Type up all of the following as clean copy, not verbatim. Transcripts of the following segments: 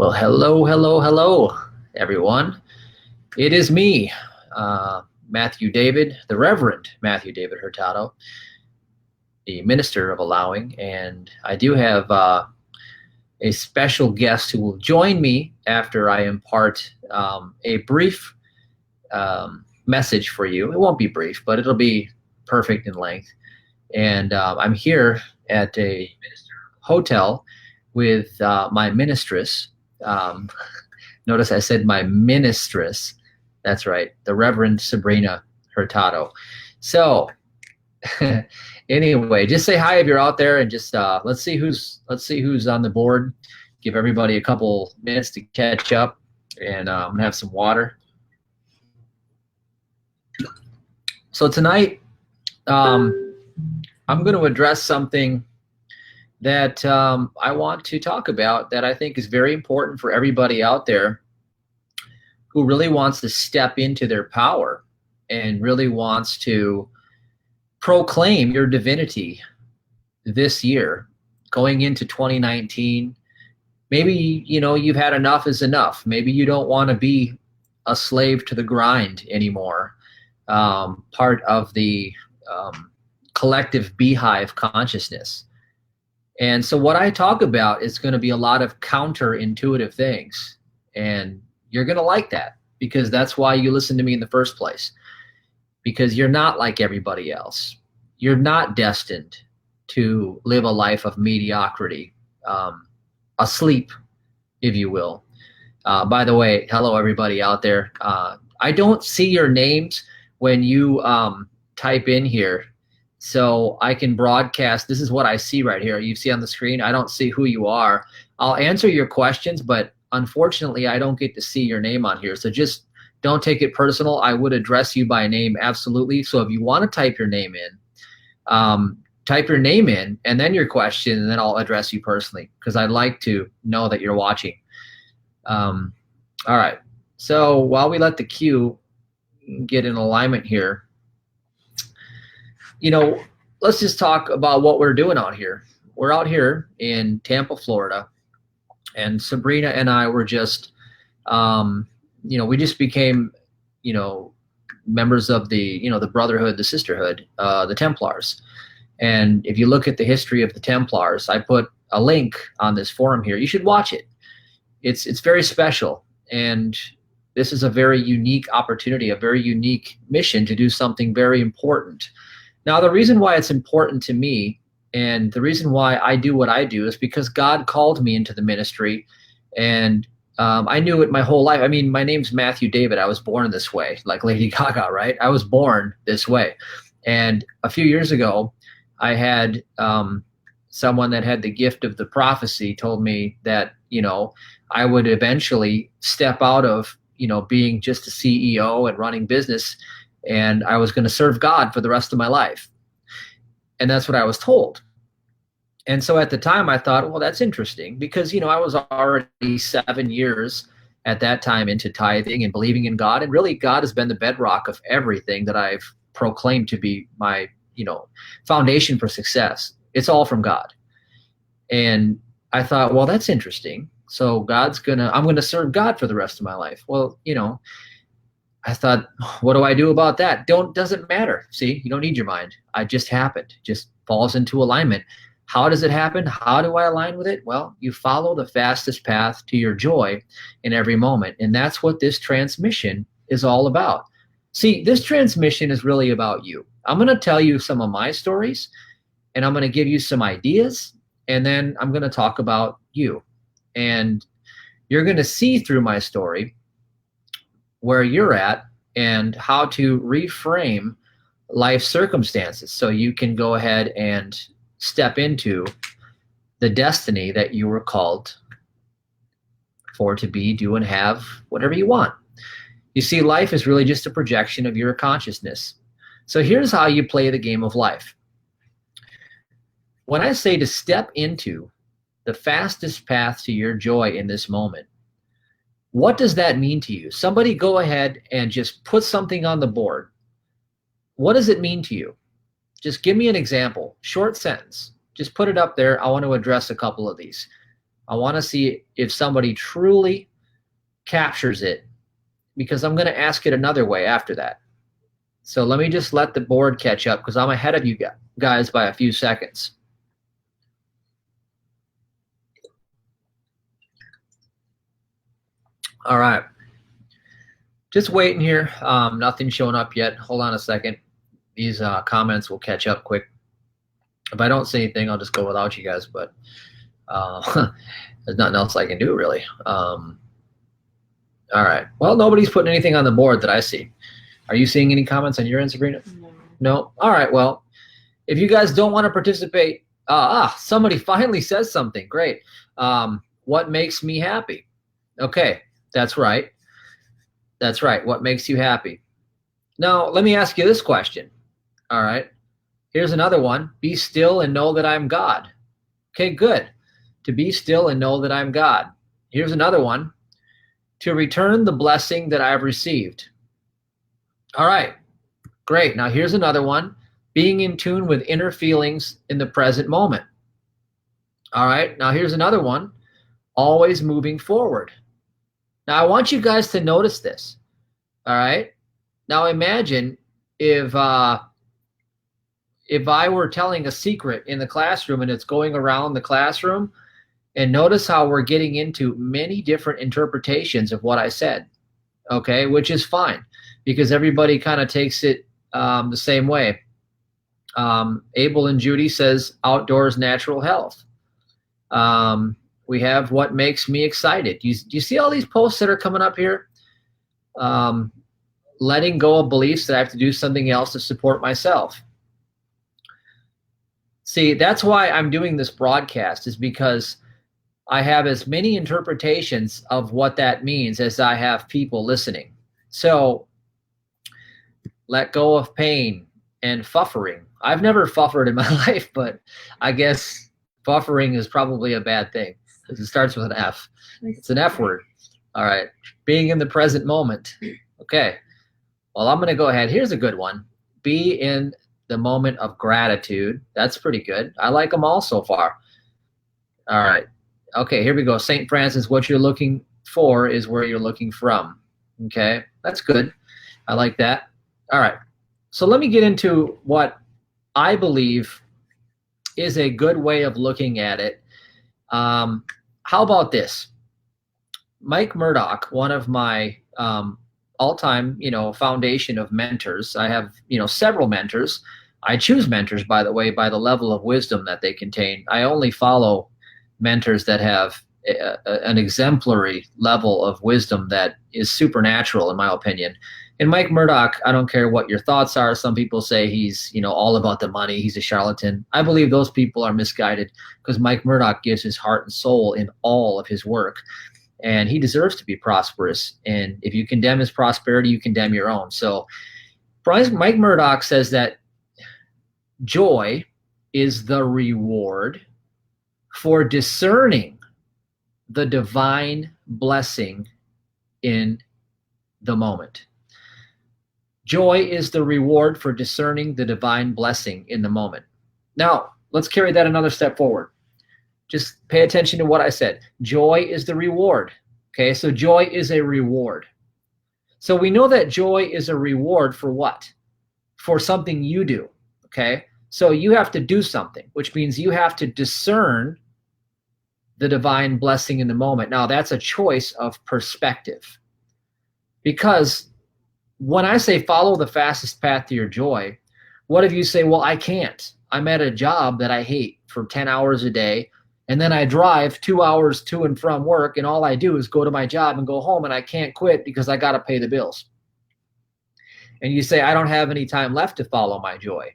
Well, hello, hello, hello, everyone. It is me, Matthew David, the Reverend Matthew David Hurtado, the Minister of Allowing, and I do have a special guest who will join me after I impart a brief message for you. It won't be brief, but it'll be perfect in length. And I'm here at a hotel with my ministress. Notice I said my ministress. That's right, the Reverend Sabrina Hurtado. So anyway, just say hi if you're out there, and just let's see who's on the board. Give everybody a couple minutes to catch up, and I'm gonna have some water. So tonight, I'm going to address something that I want to talk about that I think is very important for everybody out there who really wants to step into their power and really wants to proclaim your divinity this year, going into 2019. Maybe, you've had enough is enough. Maybe you don't want to be a slave to the grind anymore, part of the collective beehive consciousness. And so what I talk about is going to be a lot of counterintuitive things. And you're going to like that, because that's why you listen to me in the first place. Because you're not like everybody else. You're not destined to live a life of mediocrity, asleep, if you will. By the way, hello everybody out there. I don't see your names when you type in here. So I can broadcast. This is what I see right here. You see on the screen, I don't see who you are. I'll answer your questions, but unfortunately, I don't get to see your name on here. So just don't take it personal. I would address you by name, absolutely. So if you want to type your name in, and then your question, and then I'll address you personally, because I'd like to know that you're watching. All right. So while we let the queue get in alignment here, let's just talk about what we're doing out here. We're out here in Tampa, Florida, and Sabrina and I were just, we just became, members of the, the Brotherhood, the Sisterhood, the Templars. And if you look at the history of the Templars, I put a link on this forum here. You should watch it. It's very special. And this is a very unique opportunity, a very unique mission to do something very important. Now, the reason why it's important to me, and the reason why I do what I do, is because God called me into the ministry, and I knew it my whole life. I mean, my name's Matthew David. I was born this way, like Lady Gaga, right? I was born this way. And a few years ago, I had someone that had the gift of the prophecy told me that, I would eventually step out of, being just a CEO and running business, and I was going to serve God for the rest of my life. And that's what I was told. And so at the time I thought, well, that's interesting, because, I was already 7 years at that time into tithing and believing in God. And really, God has been the bedrock of everything that I've proclaimed to be my, foundation for success. It's all from God. And I thought, well, that's interesting. So I'm going to serve God for the rest of my life. Well, I thought, what do I do about that? Doesn't matter. See, you don't need your mind. It just happened. Just falls into alignment. How does it happen? How do I align with it? Well, you follow the fastest path to your joy in every moment. And that's what this transmission is all about. See, this transmission is really about you. I'm going to tell you some of my stories, and I'm going to give you some ideas, and then I'm going to talk about you. And you're going to see through my story where you're at and how to reframe life circumstances so you can go ahead and step into the destiny that you were called for, to be, do, and have whatever you want. You see, life is really just a projection of your consciousness. So here's how you play the game of life. When I say to step into the fastest path to your joy in this moment, what does that mean to you? Somebody go ahead and just put something on the board. What does it mean to you? Just give me an example, short sentence. Just put it up there. I want to address a couple of these. I want to see if somebody truly captures it, because I'm going to ask it another way after that. So let me just let the board catch up, because I'm ahead of you guys by a few seconds. All right. Just waiting here. Nothing showing up yet. Hold on a second. These comments will catch up quick. If I don't say anything, I'll just go without you guys, but there's nothing else I can do, really. All right. Well, nobody's putting anything on the board that I see. Are you seeing any comments on your end, Sabrina? No? All right. Well, if you guys don't want to participate, somebody finally says something. Great. What makes me happy? Okay, that's right. That's right. What makes you happy? Now, let me ask you this question. All right. Here's another one. Be still and know that I'm God. Okay, good. To be still and know that I'm God. Here's another one. To return the blessing that I've received. All right, great. Now here's another one. Being in tune with inner feelings in the present moment. All right, now here's another one. Always moving forward. Now I want you guys to notice this. All right. Now imagine if I were telling a secret in the classroom and it's going around the classroom, and notice how we're getting into many different interpretations of what I said. Okay, which is fine, because everybody kind of takes it the same way. Abel and Judy says outdoors natural health. We have what makes me excited. Do you see all these posts that are coming up here? Letting go of beliefs that I have to do something else to support myself. See, that's why I'm doing this broadcast, is because I have as many interpretations of what that means as I have people listening. So let go of pain and fuffering. I've never fuffered in my life, but I guess fuffering is probably a bad thing, because it starts with an F. It's an F word. All right. Being in the present moment. Okay. Well, I'm going to go ahead. Here's a good one. Be in the moment of gratitude. That's pretty good. I like them all so far. All right. Okay, here we go. St. Francis, what you're looking for is where you're looking from. Okay, that's good. I like that. All right. So let me get into what I believe is a good way of looking at it. How about this? Mike Murdoch, one of my all-time, foundation of mentors. I have, several mentors. I choose mentors, by the way, by the level of wisdom that they contain. I only follow mentors that have an exemplary level of wisdom that is supernatural, in my opinion. And Mike Murdoch, I don't care what your thoughts are. Some people say he's, all about the money. He's a charlatan. I believe those people are misguided, because Mike Murdoch gives his heart and soul in all of his work. And he deserves to be prosperous. And if you condemn his prosperity, you condemn your own. So Mike Murdoch says that joy is the reward for discerning the divine blessing in the moment. Joy is the reward for discerning the divine blessing in the moment. Now, let's carry that another step forward. Just pay attention to what I said. Joy is the reward. Okay, so joy is a reward. So we know that joy is a reward for what? For something you do. Okay, so you have to do something, which means you have to discern the divine blessing in the moment. Now, that's a choice of perspective. Because when I say follow the fastest path to your joy, what if you say, well, I can't. I'm at a job that I hate for 10 hours a day, and then I drive 2 hours to and from work, and all I do is go to my job and go home, and I can't quit because I got to pay the bills. And you say, I don't have any time left to follow my joy.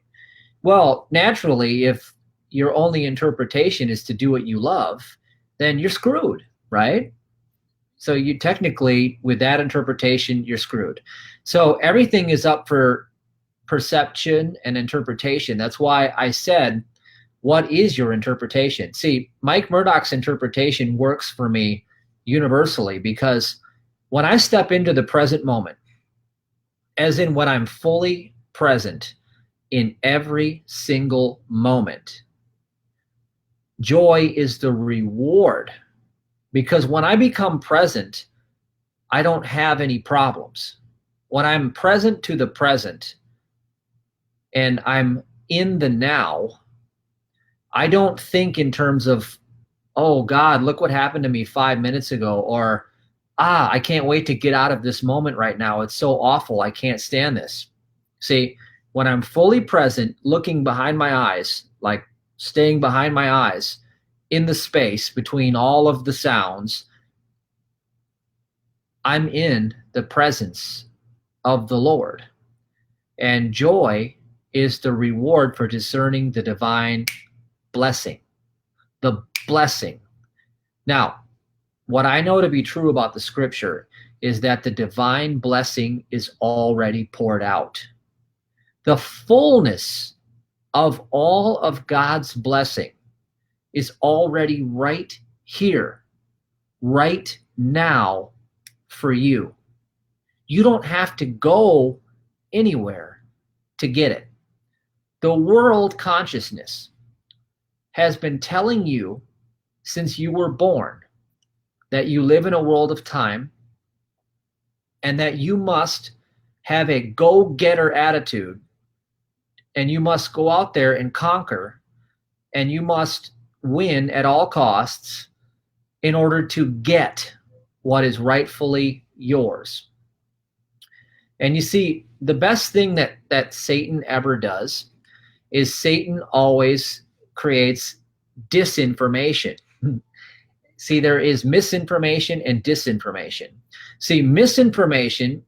Well, naturally, if your only interpretation is to do what you love, then you're screwed, right? So you technically, with that interpretation, you're screwed. So everything is up for perception and interpretation. That's why I said, what is your interpretation? See, Mike Murdoch's interpretation works for me universally, because when I step into the present moment, as in when I'm fully present in every single moment, joy is the reward Because when I become present, I don't have any problems. When I'm present to the present and I'm in the now, I don't think in terms of, oh God, look what happened to me 5 minutes ago, or I can't wait to get out of this moment right now. It's so awful. I can't stand this. See, when I'm fully present, looking behind my eyes, like staying behind my eyes in the space between all of the sounds, I'm in the presence of the Lord. And joy is the reward for discerning the divine blessing. The blessing. Now, what I know to be true about the scripture is that the divine blessing is already poured out. The fullness of all of God's blessing is already right here, right now for you. You don't have to go anywhere to get it. The world consciousness has been telling you since you were born that you live in a world of time and that you must have a go-getter attitude and you must go out there and conquer and you must win at all costs in order to get what is rightfully yours. And you see, the best thing that Satan ever does is Satan always creates disinformation. See, there is misinformation and disinformation. See, misinformation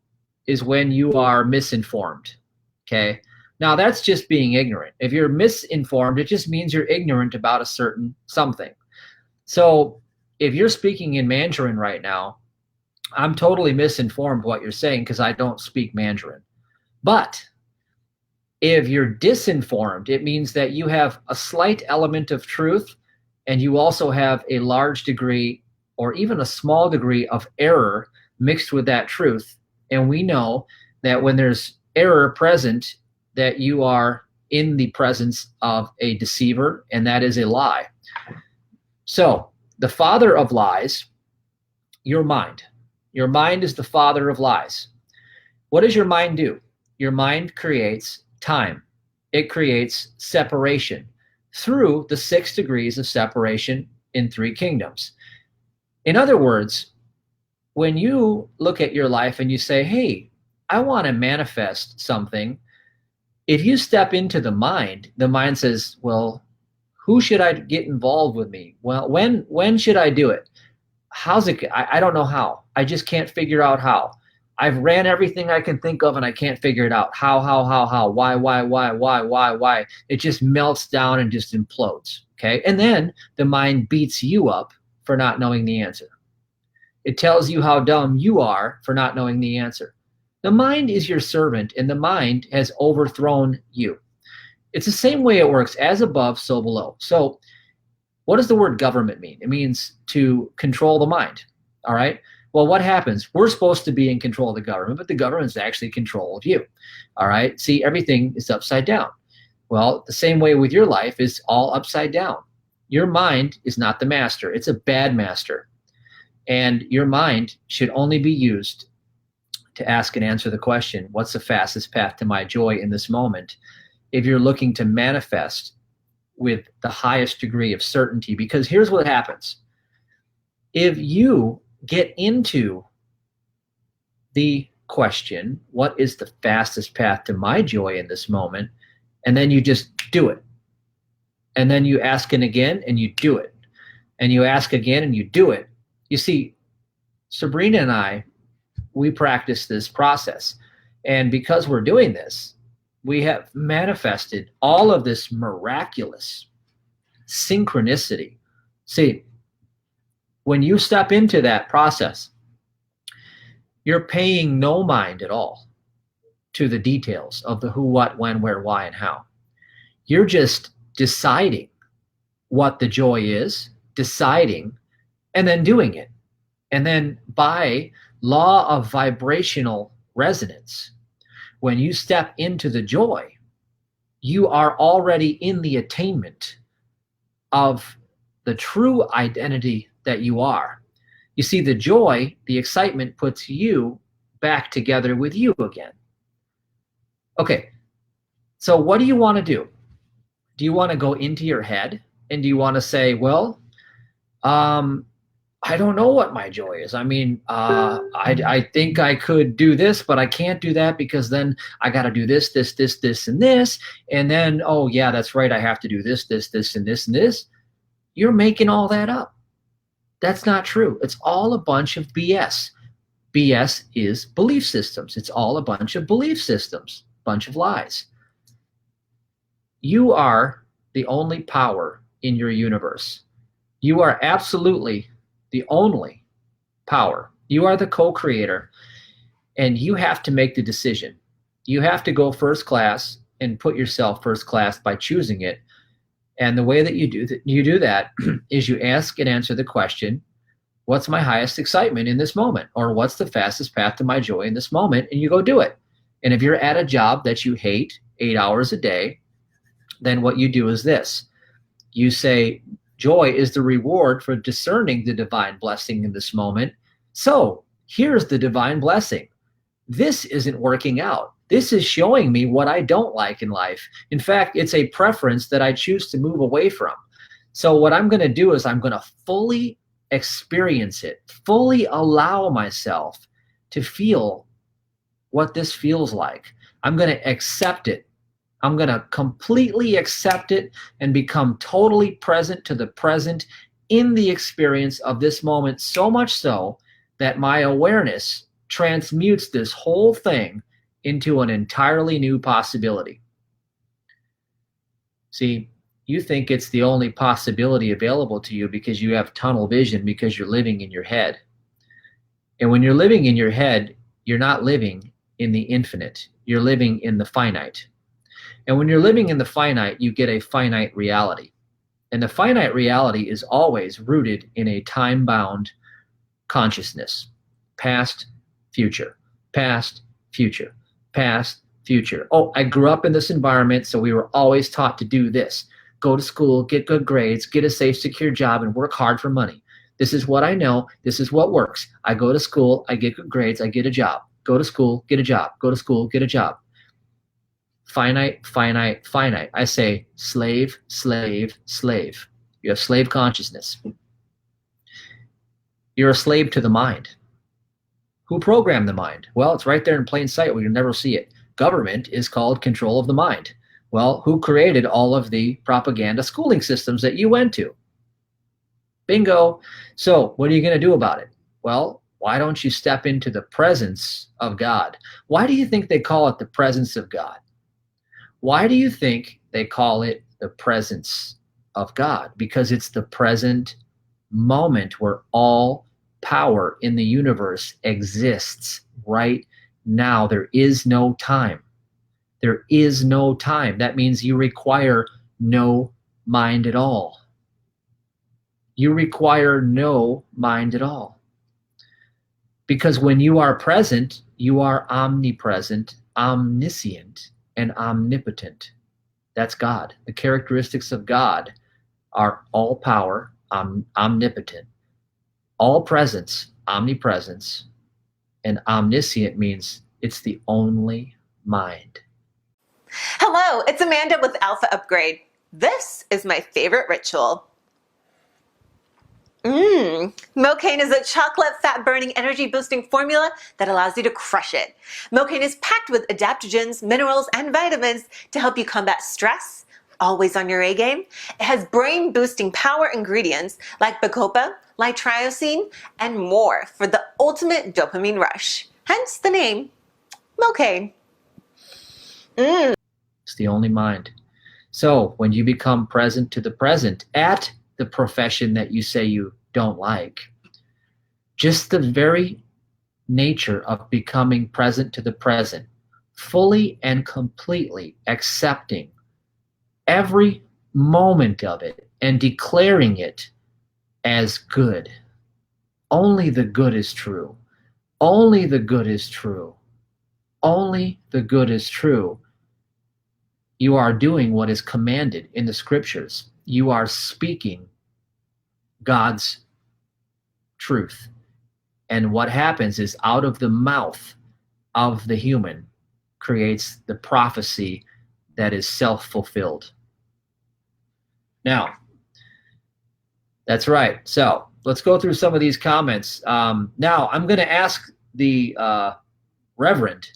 is when you are misinformed, okay? Now, that's just being ignorant. If you're misinformed, it just means you're ignorant about a certain something. So if you're speaking in Mandarin right now, I'm totally misinformed what you're saying because I don't speak Mandarin. But if you're disinformed, it means that you have a slight element of truth and you also have a large degree or even a small degree of error mixed with that truth. And we know that when there's error present, that you are in the presence of a deceiver, and that is a lie. So the father of lies, your mind. Your mind is the father of lies. What does your mind do? Your mind creates time. It creates separation through the 6 degrees of separation in 3 kingdoms. In other words, when you look at your life and you say, hey, I want to manifest something, if you step into the mind says, well, who should I get involved with me? Well, when should I do it? How's it? I don't know how. I just can't figure out how. I've ran everything I can think of and I can't figure it out. How, why? It just melts down and just implodes, okay? And then the mind beats you up for not knowing the answer. It tells you how dumb you are for not knowing the answer. The mind is your servant and the mind has overthrown you. It's the same way it works, as above, so below. So what does the word government mean? It means to control the mind, all right? Well, what happens? We're supposed to be in control of the government, but the government's actually in control of you, all right? See, everything is upside down. Well, the same way with your life is all upside down. Your mind is not the master. It's a bad master. And your mind should only be used to ask and answer the question, what's the fastest path to my joy in this moment? If you're looking to manifest with the highest degree of certainty, because here's what happens. If you get into the question, what is the fastest path to my joy in this moment? And then you just do it. And then you ask it again and you do it. And you ask again and you do it. You see, Sabrina and I, we practice this process. And because we're doing this, we have manifested all of this miraculous synchronicity. See, when you step into that process, you're paying no mind at all to the details of the who, what, when, where, why, and how. You're just deciding what the joy is, deciding, and then doing it. And then by law of vibrational resonance, when you step into the joy, you are already in the attainment of the true identity that you are. You see, the joy, the excitement puts you back together with you again. Okay, so what do you want to do? Do you want to go into your head and do you want to say, well, I don't know what my joy is. I mean, I think I could do this, but I can't do that because then I got to do this, this, this, this, and this. And then, oh yeah, that's right. I have to do this, this, this, and this, and this. You're making all that up. That's not true. It's all a bunch of BS. BS is belief systems. It's all a bunch of belief systems, bunch of lies. You are the only power in your universe. You are absolutely the only power. You are the co-creator, and you have to make the decision. You have to go first class and put yourself first class by choosing it. And the way that you do that is you ask and answer the question, what's my highest excitement in this moment? Or what's the fastest path to my joy in this moment? And you go do it. And if you're at a job that you hate 8 hours a day, then what you do is this. You say, joy is the reward for discerning the divine blessing in this moment. So here's the divine blessing. This isn't working out. This is showing me what I don't like in life. In fact, it's a preference that I choose to move away from. So what I'm going to do is I'm going to fully experience it, fully allow myself to feel what this feels like. I'm going to accept it. I'm going to completely accept it and become totally present to the present in the experience of this moment, so much so that my awareness transmutes this whole thing into an entirely new possibility. See, you think it's the only possibility available to you because you have tunnel vision, because you're living in your head. And when you're living in your head, you're not living in the infinite. You're living in the finite. And when you're living in the finite, you get a finite reality. And the finite reality is always rooted in a time-bound consciousness. Past, future, past, future, past, future. Oh, I grew up in this environment, so we were always taught to do this. Go to school, get good grades, get a safe, secure job, and work hard for money. This is what I know. This is what works. I go to school, I get good grades, I get a job. Go to school, get a job. Go to school, get a job. Finite, finite, finite. I say slave, slave, slave. You have slave consciousness. You're a slave to the mind. Who programmed the mind? Well, it's right there in plain sight. We can never see it. Government is called control of the mind. Well, who created all of the propaganda schooling systems that you went to? Bingo. So what are you going to do about it? Well, why don't you step into the presence of God? Why do you think they call it the presence of God? Why do you think they call it the presence of God? Because it's the present moment where all power in the universe exists right now. There is no time. There is no time. That means you require no mind at all. You require no mind at all. Because when you are present, you are omnipresent, omniscient, and omnipotent. That's God. The characteristics of God are all power, omnipotent, all presence, omnipresence, and omniscient means it's the only mind. Hello, it's Amanda with Alpha Upgrade. This is my favorite ritual. MOCAINE is a chocolate fat-burning energy-boosting formula that allows you to crush it. MOCAINE is packed with adaptogens, minerals, and vitamins to help you combat stress, always on your A game. It has brain-boosting power ingredients like bacopa, L-triosine, and more for the ultimate dopamine rush. Hence the name, MOCAINE. It's the only mind. So when you become present to the present at the profession that you say you don't like, just the very nature of becoming present to the present, fully and completely accepting every moment of it and declaring it as good. Only the good is true. Only the good is true. Only the good is true. You are doing what is commanded in the scriptures. You are speaking God's truth. And what happens is out of the mouth of the human creates the prophecy that is self-fulfilled. Now, that's right. So let's go through some of these comments. Now, I'm going to ask the Reverend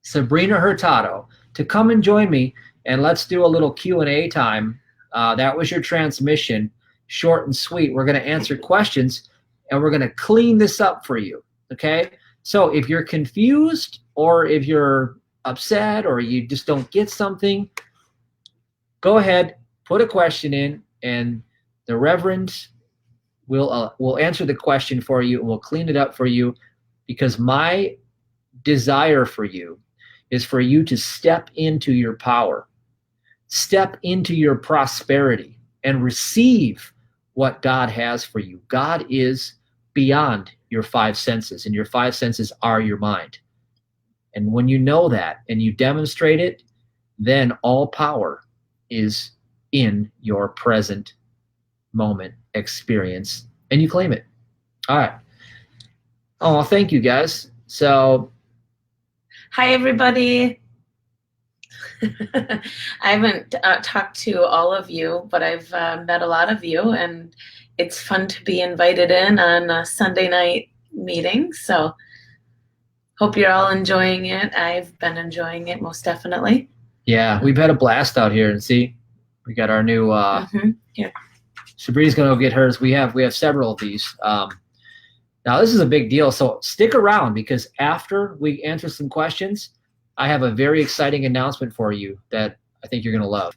Sabrina Hurtado to come and join me, and let's do a little Q&A time. That was your transmission, short and sweet. We're going to answer questions, and we're going to clean this up for you, okay? So if you're confused or if you're upset or you just don't get something, go ahead, put a question in, and the Reverend will answer the question for you, and we'll clean it up for you, because my desire for you is for you to step into your power, step into your prosperity, and receive what God has for you. God is beyond your five senses, and your five senses are your mind. And when you know that and you demonstrate it, then all power is in your present moment experience, and you claim it. All right. Oh, thank you, guys. So, hi, everybody. I haven't talked to all of you, but I've met a lot of you, and it's fun to be invited in on a Sunday night meeting. So hope you're all enjoying it. I've been enjoying it most definitely. Yeah, we've had a blast out here, and see, we got our new. Yeah. Sabrina's gonna go get hers. We have several of these. Now this is a big deal, so stick around, because after we answer some questions, I have a very exciting announcement for you that I think you're gonna love.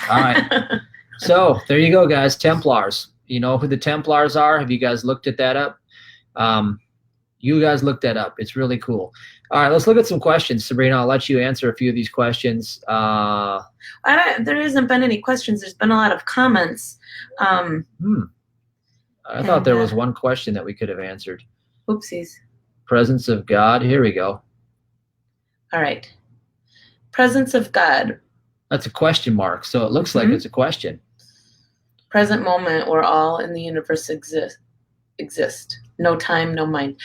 All right. So there you go, guys. Templars. You know who the Templars are? Have you guys looked at that up? You guys looked that up. It's really cool. All right, let's look at some questions. Sabrina, I'll let you answer a few of these questions. There hasn't been any questions. There's been a lot of comments. I thought there was one question that we could have answered. Oopsies. Presence of God. Here we go. All right. Presence of God. That's a question mark, so it looks like it's a question. Present moment where all in the universe exist. No time, no mind.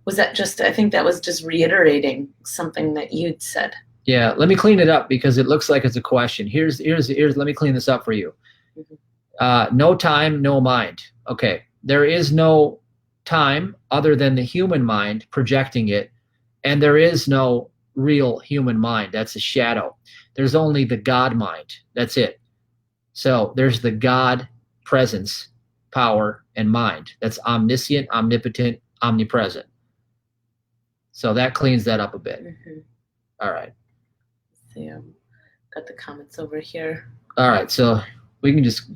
Was that just, I think that was just reiterating something that you'd said. Yeah, let me clean it up, because it looks like it's a question. Here's let me clean this up for you. No time, no mind. Okay, there is no time other than the human mind projecting it, and there is no real human mind. That's a shadow. There's only the God mind. That's it. So there's the God presence, power, and mind. That's omniscient, omnipotent, omnipresent. So that cleans that up a bit. All right. Let's see, got the comments over here. All right, so we can just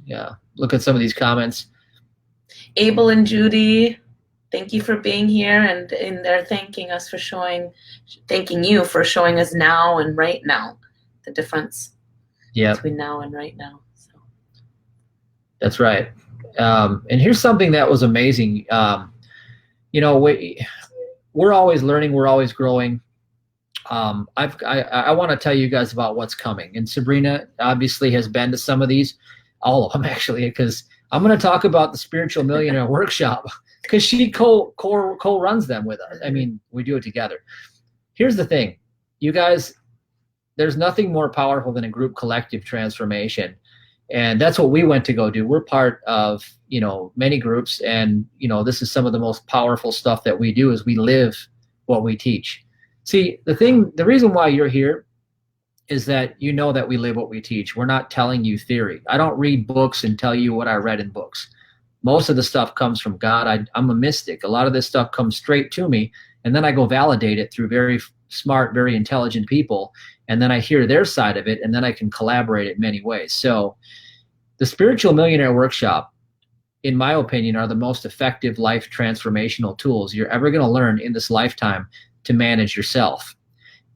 look at some of these comments. Abel and Judy, thank you for being here, and they're thanking you for showing us now and right now, the difference between now and right now. So. That's right. And here's something that was amazing. You know, we're always learning, we're always growing. I want to tell you guys about what's coming. And Sabrina obviously has been to some of these, all of them actually, because I'm going to talk about the Spiritual Millionaire Workshop, because she co-runs them with us. I mean, we do it together. Here's the thing, you guys, there's nothing more powerful than a group collective transformation. And that's what we went to go do. We're part of, you know, many groups, and, you know, this is some of the most powerful stuff that we do, is we live what we teach. See, the reason why you're here is that you know that we live what we teach. We're not telling you theory. I don't read books and tell you what I read in books. Most of the stuff comes from God. I'm a mystic. A lot of this stuff comes straight to me, and then I go validate it through very smart, very intelligent people, and then I hear their side of it, and then I can collaborate in many ways. So the Spiritual Millionaire Workshop, in my opinion, are the most effective life transformational tools you're ever going to learn in this lifetime to manage yourself.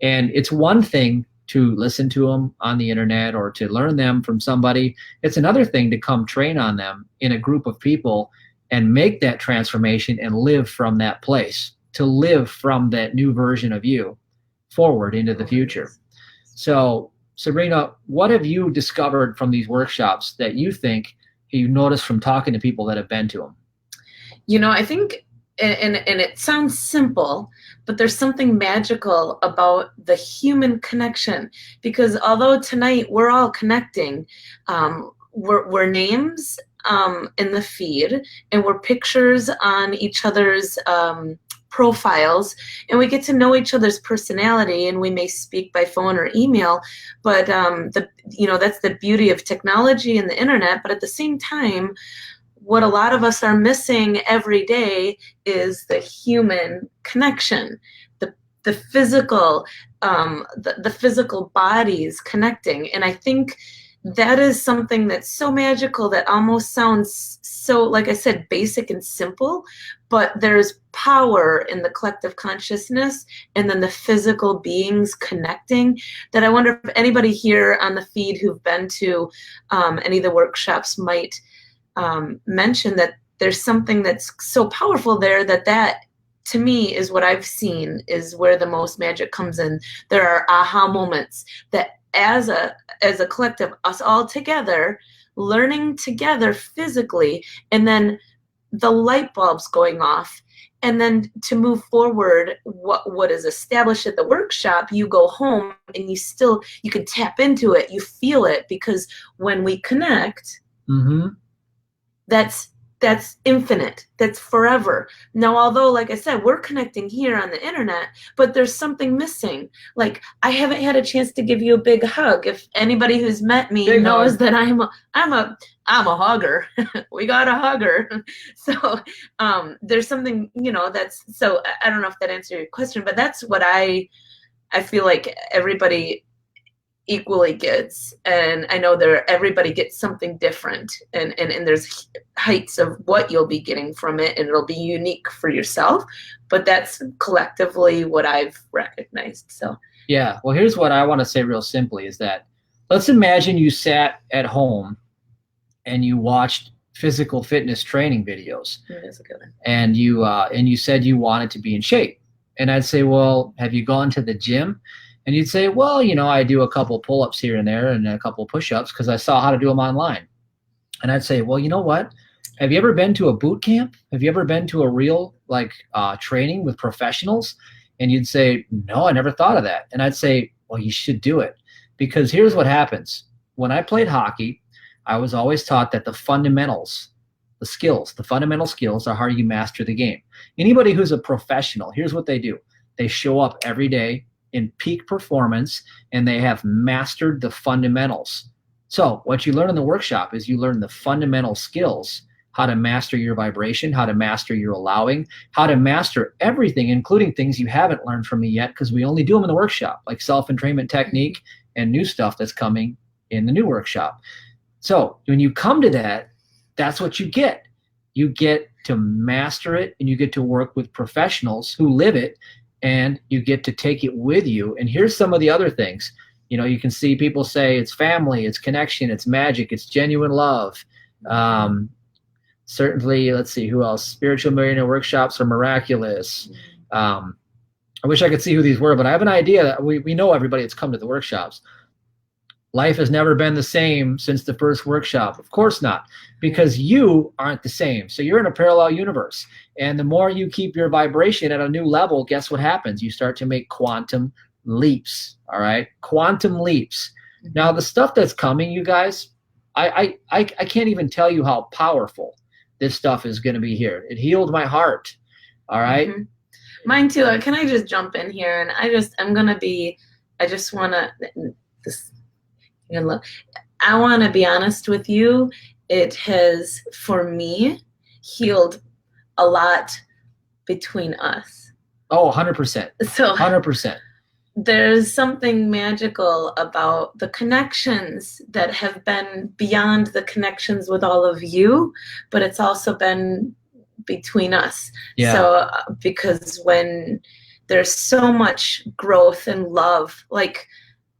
And it's one thing to listen to them on the internet or to learn them from somebody. It's another thing to come train on them in a group of people and make that transformation and live from that place, to live from that new version of you forward into the future. So, Sabrina, what have you discovered from these workshops that you think you noticed from talking to people that have been to them? You know, I think, and it sounds simple, but there's something magical about the human connection, because although tonight we're all connecting, we're names in the feed, and we're pictures on each other's profiles, and we get to know each other's personality, and we may speak by phone or email, but that's the beauty of technology and the internet. But at the same time, what a lot of us are missing every day is the human connection, the physical, the physical bodies connecting. And I think that is something that's so magical, that almost sounds so, like I said, basic and simple, but there's power in the collective consciousness and then the physical beings connecting, that I wonder if anybody here on the feed who've been to any of the workshops might mention that there's something that's so powerful there, that to me is what I've seen is where the most magic comes in. There are aha moments that as a collective, us all together, learning together physically, and then the light bulbs going off, and then to move forward, what is established at the workshop, you go home and you can tap into it, you feel it, because when we connect, that's infinite, that's forever. Now, although, like I said, we're connecting here on the internet, but there's something missing. Like, I haven't had a chance to give you a big hug. If anybody who's met me knows that I'm a hugger. We got a hugger. So there's something, that's, so I don't know if that answered your question, but that's what I feel like everybody equally gets. And I know everybody gets something different, and there's heights of what you'll be getting from it, and it'll be unique for yourself, but that's collectively what I've recognized. So yeah, well, here's what I want to say real simply is that, let's imagine you sat at home and you watched physical fitness training videos, and you said you wanted to be in shape, and I'd say, well, have you gone to the gym? And you'd say, well, I do a couple pull-ups here and there and a couple push-ups because I saw how to do them online. And I'd say, well, you know what? Have you ever been to a boot camp? Have you ever been to a real training with professionals? And you'd say, no, I never thought of that. And I'd say, well, you should do it, because here's what happens. When I played hockey, I was always taught that the fundamentals, the fundamental skills are how you master the game. Anybody who's a professional, here's what they do. They show up every day in peak performance, and they have mastered the fundamentals. So what you learn in the workshop is you learn the fundamental skills, how to master your vibration, how to master your allowing, how to master everything, including things you haven't learned from me yet, because we only do them in the workshop, like self-entrainment technique and new stuff that's coming in the new workshop. So when you come to that, that's what you get. You get to master it, and you get to work with professionals who live it, and you get to take it with you. And here's some of the other things. You can see people say it's family, it's connection, it's magic, it's genuine love. Certainly, let's see, who else? Spiritual millionaire workshops are miraculous. I wish I could see who these were, but I have an idea that we know everybody that's come to the workshops. Life has never been the same since the first workshop. Of course not, because you aren't the same. So you're in a parallel universe. And the more you keep your vibration at a new level, guess what happens? You start to make quantum leaps, all right? Quantum leaps. Now, the stuff that's coming, you guys, I can't even tell you how powerful this stuff is going to be here. It healed my heart, all right? Mine too. Can I just jump in here? And I want to be honest with you. It has, for me, healed a lot between us. Oh, 100%. So 100%. There's something magical about the connections that have been beyond the connections with all of you, but it's also been between us. Yeah. So because when there's so much growth and love, like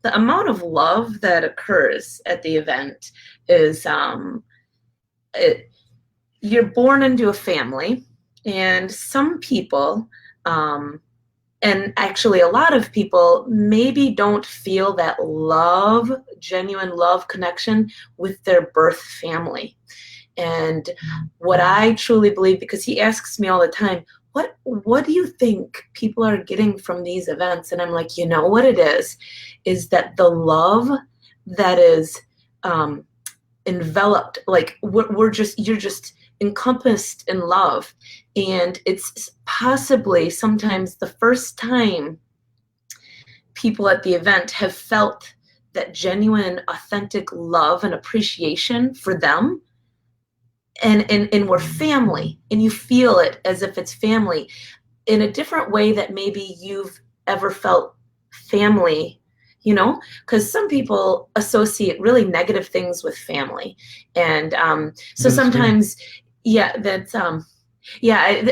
the amount of love that occurs at the event is, you're born into a family, and some people, and actually a lot of people, maybe don't feel that love, genuine love connection with their birth family. And what I truly believe, because he asks me all the time, what do you think people are getting from these events? And I'm like, you know what it is that the love that is enveloped, like you're just encompassed in love. And it's possibly sometimes the first time people at the event have felt that genuine, authentic love and appreciation for them. And we're family, and you feel it as if it's family in a different way that maybe you've ever felt family, you know, because some people associate really negative things with family. And so sometimes, yeah, that's, yeah,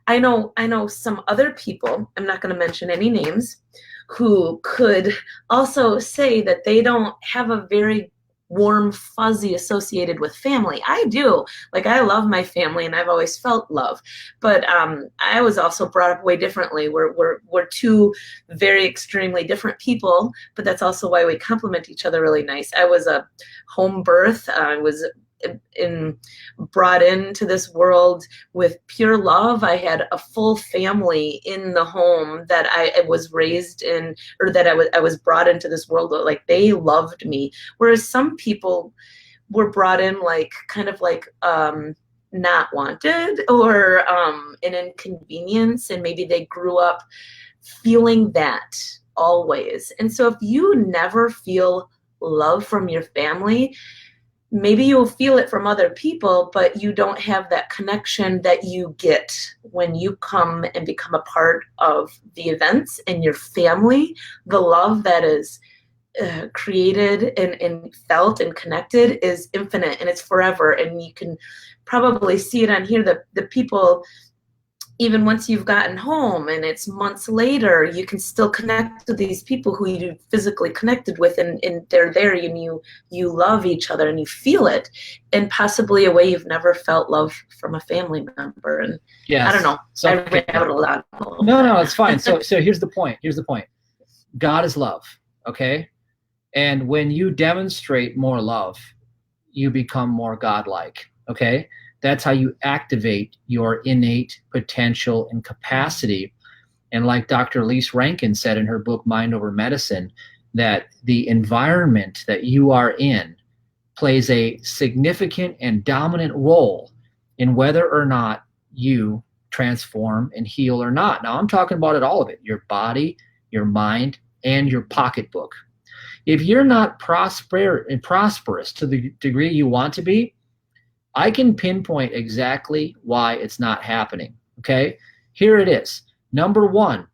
I know some other people, I'm not going to mention any names, who could also say that they don't have a very warm fuzzy associated with family. I do. Like, I love my family and I've always felt love, but I was also brought up way differently. We're two very extremely different people, but that's also why we complement each other really nice. I was a home birth. I was brought into this world with pure love. I had a full family in the home that I was raised in, or that I was brought into this world. Like, they loved me. Whereas some people were brought in like kind of like not wanted, or an inconvenience, and maybe they grew up feeling that always. And so if you never feel love from your family, maybe you'll feel it from other people, but you don't have that connection that you get when you come and become a part of the events and your family. The love that is created and felt and connected is infinite, and it's forever. And you can probably see it on here, the people, even once you've gotten home and it's months later, you can still connect with these people who you physically connected with, and they're there, and you love each other and you feel it, and possibly a way you've never felt love from a family member. And yes. I don't know. So, I rabbit a lot. No, it's fine. So here's the point. God is love, okay? And when you demonstrate more love, you become more godlike, okay? That's how you activate your innate potential and capacity. And like Dr. Lise Rankin said in her book, Mind Over Medicine, that the environment that you are in plays a significant and dominant role in whether or not you transform and heal or not. Now, I'm talking about all of it, your body, your mind, and your pocketbook. If you're not prosperous to the degree you want to be, I can pinpoint exactly why it's not happening, okay? Here it is. Number one,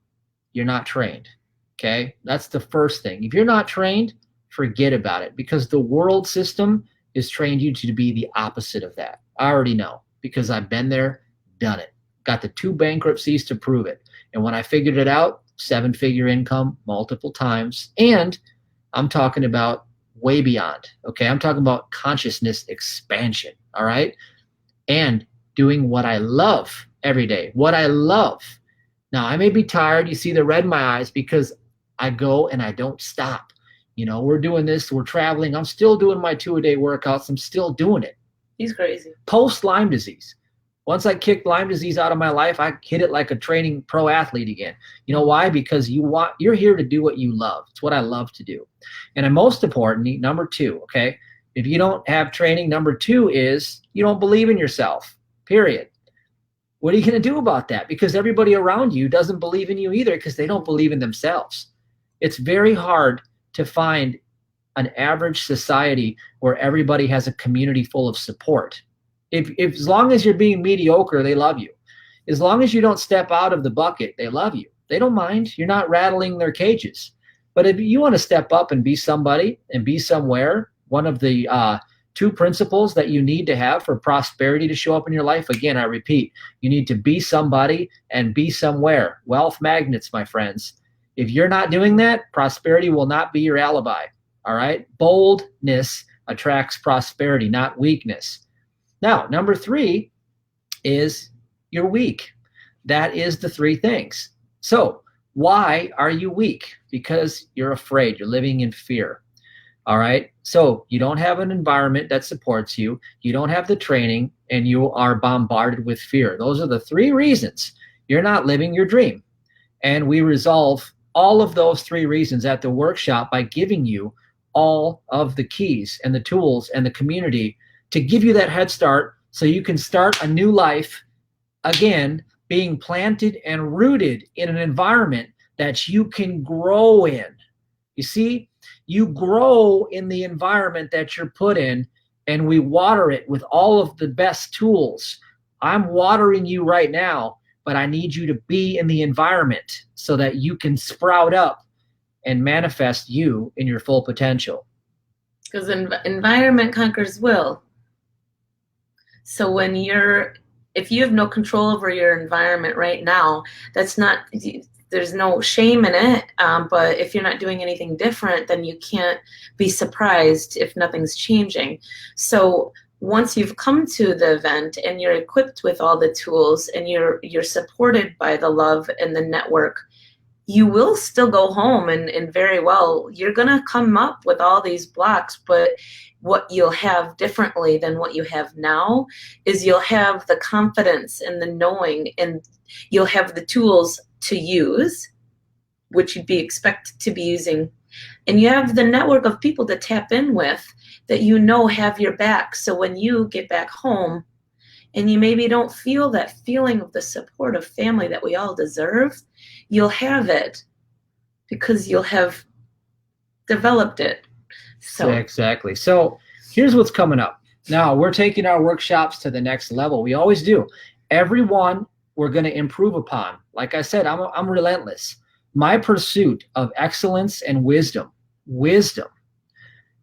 you're not trained, okay? That's the first thing. If you're not trained, forget about it, because the world system has trained you to be the opposite of that. I already know, because I've been there, done it. Got the 2 bankruptcies to prove it. And when I figured it out, 7-figure income multiple times. And I'm talking about way beyond, okay? I'm talking about consciousness expansion, all right? And doing what I love every day, what I love. Now, I may be tired. You see the red in my eyes because I go and I don't stop. You know, we're doing this, we're traveling. I'm still doing my 2-a-day workouts. I'm still doing it. He's crazy. Post Lyme disease. Once I kicked Lyme disease out of my life, I hit it like a training pro athlete again. You know why? Because you're here to do what you love. It's what I love to do. And most importantly, number 2, okay? If you don't have training, number 2 is you don't believe in yourself, period. What are you going to do about that? Because everybody around you doesn't believe in you either, because they don't believe in themselves. It's very hard to find an average society where everybody has a community full of support. If as long as you're being mediocre, they love you. As long as you don't step out of the bucket, they love you. They don't mind. You're not rattling their cages. But if you want to step up and be somebody and be somewhere, one of the 2 principles that you need to have for prosperity to show up in your life, again, I repeat, you need to be somebody and be somewhere. Wealth magnets, my friends. If you're not doing that, prosperity will not be your alibi, all right? Boldness attracts prosperity, not weakness. Now, number 3 is you're weak. That is the 3 things. So why are you weak? Because you're afraid. You're living in fear. All right. So you don't have an environment that supports you. You don't have the training, and you are bombarded with fear. Those are the 3 reasons you're not living your dream. And we resolve all of those 3 reasons at the workshop by giving you all of the keys and the tools and the community to give you that head start so you can start a new life again, being planted and rooted in an environment that you can grow in. You see, you grow in the environment that you're put in, and we water it with all of the best tools. I'm watering you right now, but I need you to be in the environment so that you can sprout up and manifest you in your full potential. Because environment conquers will. So when if you have no control over your environment right now, there's no shame in it. But if you're not doing anything different, then you can't be surprised if nothing's changing. So once you've come to the event and you're equipped with all the tools and you're supported by the love and the network, you will still go home and very well, you're going to come up with all these blocks, but what you'll have differently than what you have now is you'll have the confidence and the knowing, and you'll have the tools to use, which you'd be expected to be using. And you have the network of people to tap in with that have your back. So when you get back home and you maybe don't feel that feeling of the support of family that we all deserve, you'll have it because you'll have developed it. So exactly. So here's what's coming up. Now we're taking our workshops to the next level. We always do. Everyone we're going to improve upon. Like I said, I'm relentless. My pursuit of excellence and wisdom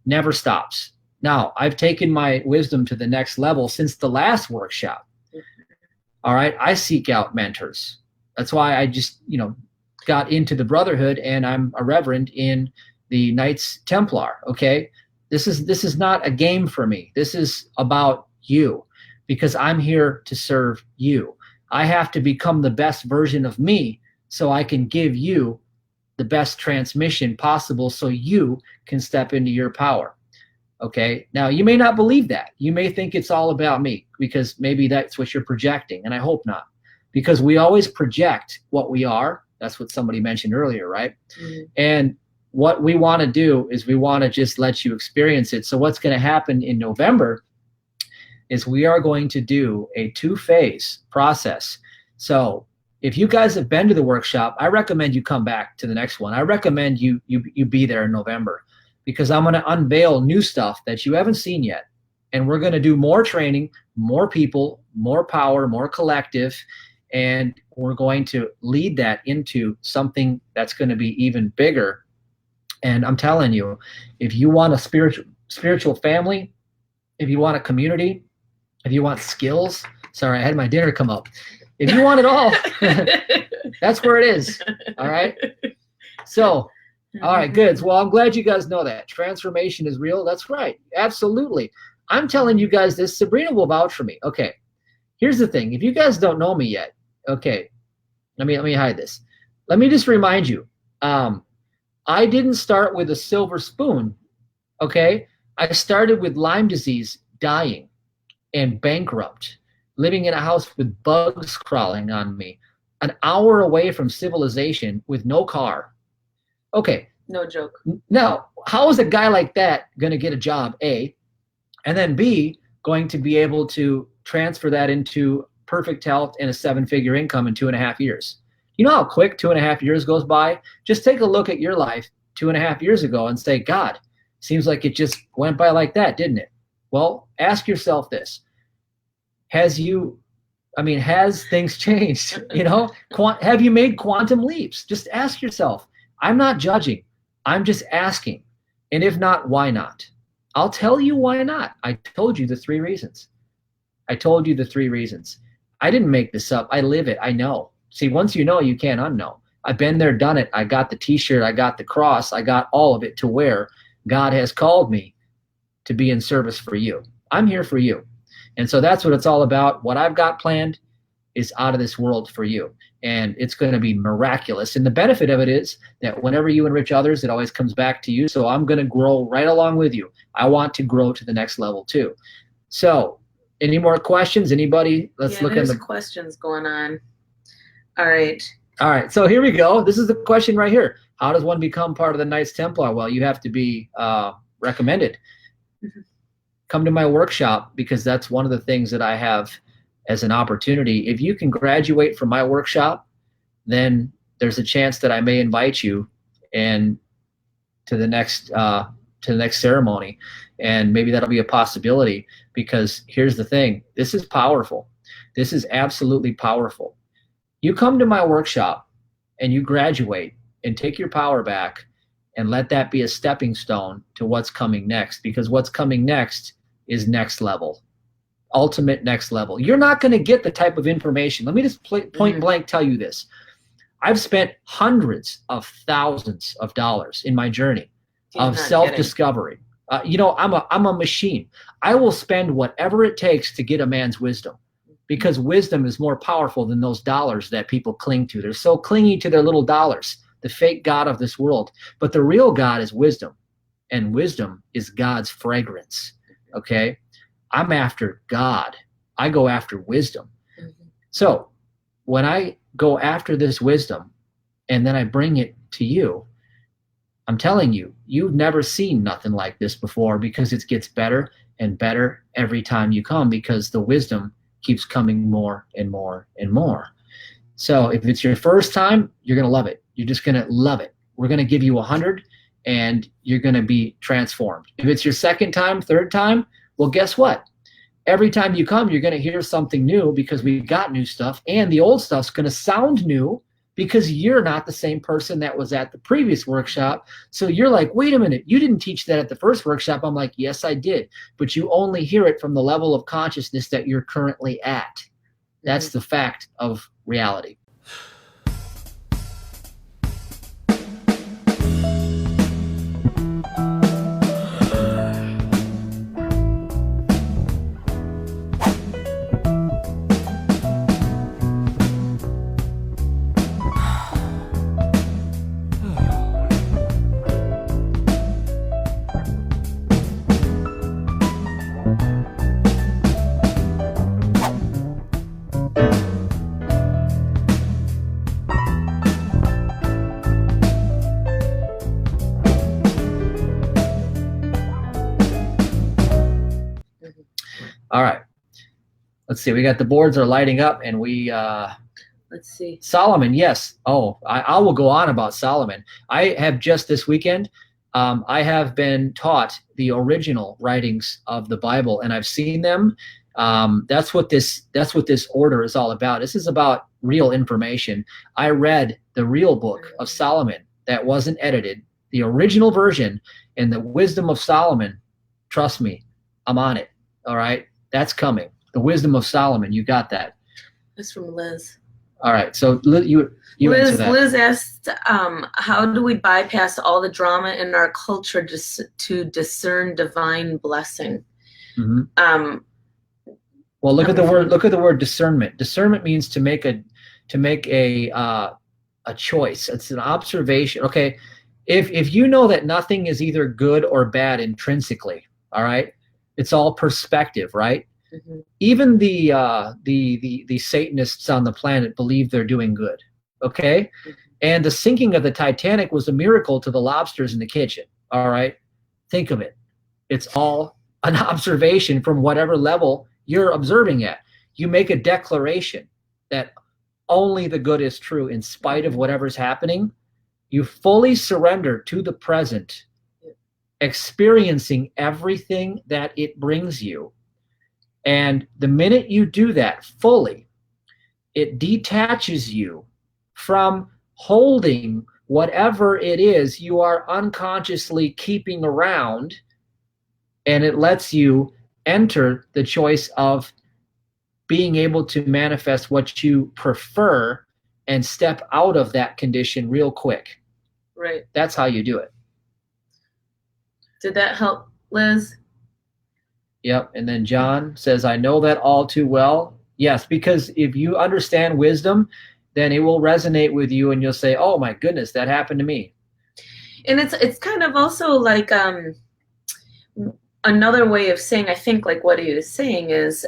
never stops. Now, I've taken my wisdom to the next level since the last workshop. All right. I seek out mentors. That's why I just, got into the brotherhood, and I'm a reverend in the Knights Templar. Okay. This is not a game for me. This is about you, because I'm here to serve you. I have to become the best version of me so I can give you the best transmission possible so you can step into your power. Okay. Now, you may not believe that. You may think it's all about me, because maybe that's what you're projecting, and I hope not, because we always project what we are. That's what somebody mentioned earlier, right? Mm-hmm. And what we want to do is we want to just let you experience it. So what's going to happen in November is we are going to do a 2-phase process. So if you guys have been to the workshop, I recommend you come back to the next one. I recommend you be there in November, because I'm going to unveil new stuff that you haven't seen yet. And we're going to do more training, more people, more power, more collective. And we're going to lead that into something that's going to be even bigger. And I'm telling you, if you want a spiritual family, if you want a community, if you want skills, sorry, I had my dinner come up. If you want it all, that's where it is. All right. So, all right, good. Well, I'm glad you guys know that. Transformation is real. That's right. Absolutely. I'm telling you guys this. Sabrina will vouch for me. Okay. Here's the thing. If you guys don't know me yet, okay, let me hide this. Let me just remind you. I didn't start with a silver spoon. Okay. I started with Lyme disease, dying and bankrupt, living in a house with bugs crawling on me, an hour away from civilization with no car. Okay. No joke. Now, how is a guy like that going to get a job, A, and then B, going to be able to transfer that into perfect health and a 7-figure income in 2.5 years? You know how quick 2.5 years goes by? Just take a look at your life 2.5 years ago and say, God, seems like it just went by like that, didn't it? Well, ask yourself this. Has things changed? Have you made quantum leaps? Just ask yourself. I'm not judging. I'm just asking. And if not, why not? I'll tell you why not. I told you the 3 reasons. I didn't make this up. I live it. I know. See, once you know, you can't unknow. I've been there, done it. I got the t-shirt. I got the cross. I got all of it to where God has called me to be in service for you. I'm here for you. And so that's what it's all about. What I've got planned, is out of this world for you. And it's going to be miraculous. And the benefit of it is that whenever you enrich others, it always comes back to you. So I'm going to grow right along with you. I want to grow to the next level too. So any more questions? Anybody? Let's look at the questions going on. All right. All right. So here we go. This is the question right here. How does one become part of the Knights Templar? Well, you have to be recommended. Mm-hmm. Come to my workshop, because that's one of the things that I have as an opportunity. If you can graduate from my workshop, then there's a chance that I may invite you and to the next ceremony, and maybe that'll be a possibility. Because here's the thing: this is powerful. This is absolutely powerful. You come to my workshop and you graduate and take your power back, and let that be a stepping stone to what's coming next. Because what's coming next is next level. Ultimate next level. You're not going to get the type of information. Let me just point blank tell you this. I've spent hundreds of thousands of dollars in my journey of self-discovery. I'm a machine. I will spend whatever it takes to get a man's wisdom, because wisdom is more powerful than those dollars that people cling to. They're so clingy to their little dollars, the fake God of this world. But the real God is wisdom, and wisdom is God's fragrance. Okay? I'm after God. I go after wisdom. Mm-hmm. So when I go after this wisdom and then I bring it to you, I'm telling you, you've never seen nothing like this before, because it gets better and better every time you come, because the wisdom keeps coming more and more and more. So if it's your first time, you're going to love it. You're just going to love it. We're going to give you 100 and you're going to be transformed. If it's your second time, third time, well, guess what? Every time you come, you're going to hear something new, because we got new stuff, and the old stuff's going to sound new, because you're not the same person that was at the previous workshop. So you're like, wait a minute, you didn't teach that at the first workshop. I'm like, yes, I did. But you only hear it from the level of consciousness that you're currently at. That's the fact of reality. All right. Let's see. We got the boards are lighting up, and we let's see. Solomon, yes. Oh, I will go on about Solomon. I have just this weekend, I have been taught the original writings of the Bible, and I've seen them. That's what this order is all about. This is about real information. I read the real book of Solomon that wasn't edited, the original version, and the wisdom of Solomon. Trust me, I'm on it. All right. That's coming. The wisdom of Solomon. You got that. That's from Liz. All right. So you answer that. Liz asked, how do we bypass all the drama in our culture to discern divine blessing? Mm-hmm. Well, look at the word discernment. Discernment means to make a choice. It's an observation. Okay. If you know that nothing is either good or bad intrinsically, all right, it's all perspective, right? Mm-hmm. Even the Satanists on the planet believe they're doing good, okay? Mm-hmm. And the sinking of the Titanic was a miracle to the lobsters in the kitchen, all right? Think of it. It's all an observation from whatever level you're observing at. You make a declaration that only the good is true in spite of whatever's happening. You fully surrender to the present, experiencing everything that it brings you. And the minute you do that fully, it detaches you from holding whatever it is you are unconsciously keeping around, and it lets you enter the choice of being able to manifest what you prefer and step out of that condition real quick. Right. That's how you do it. Did that help, Liz? Yep. And then John says, I know that all too well. Yes, because if you understand wisdom, then it will resonate with you and you'll say, oh my goodness, that happened to me. And it's kind of also like another way of saying, I think like what he was saying is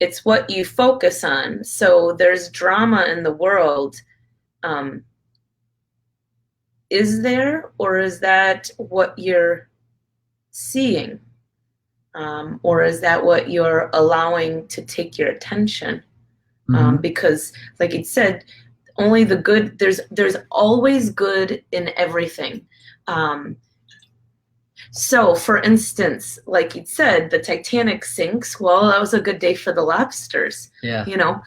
it's what you focus on. So there's drama in the world. Is there, or is that what you're seeing? Or is that what you're allowing to take your attention? Because like it said, only the good, there's always good in everything. So for instance, like you said, the Titanic sinks. Well, that was a good day for the lobsters. Yeah. You know,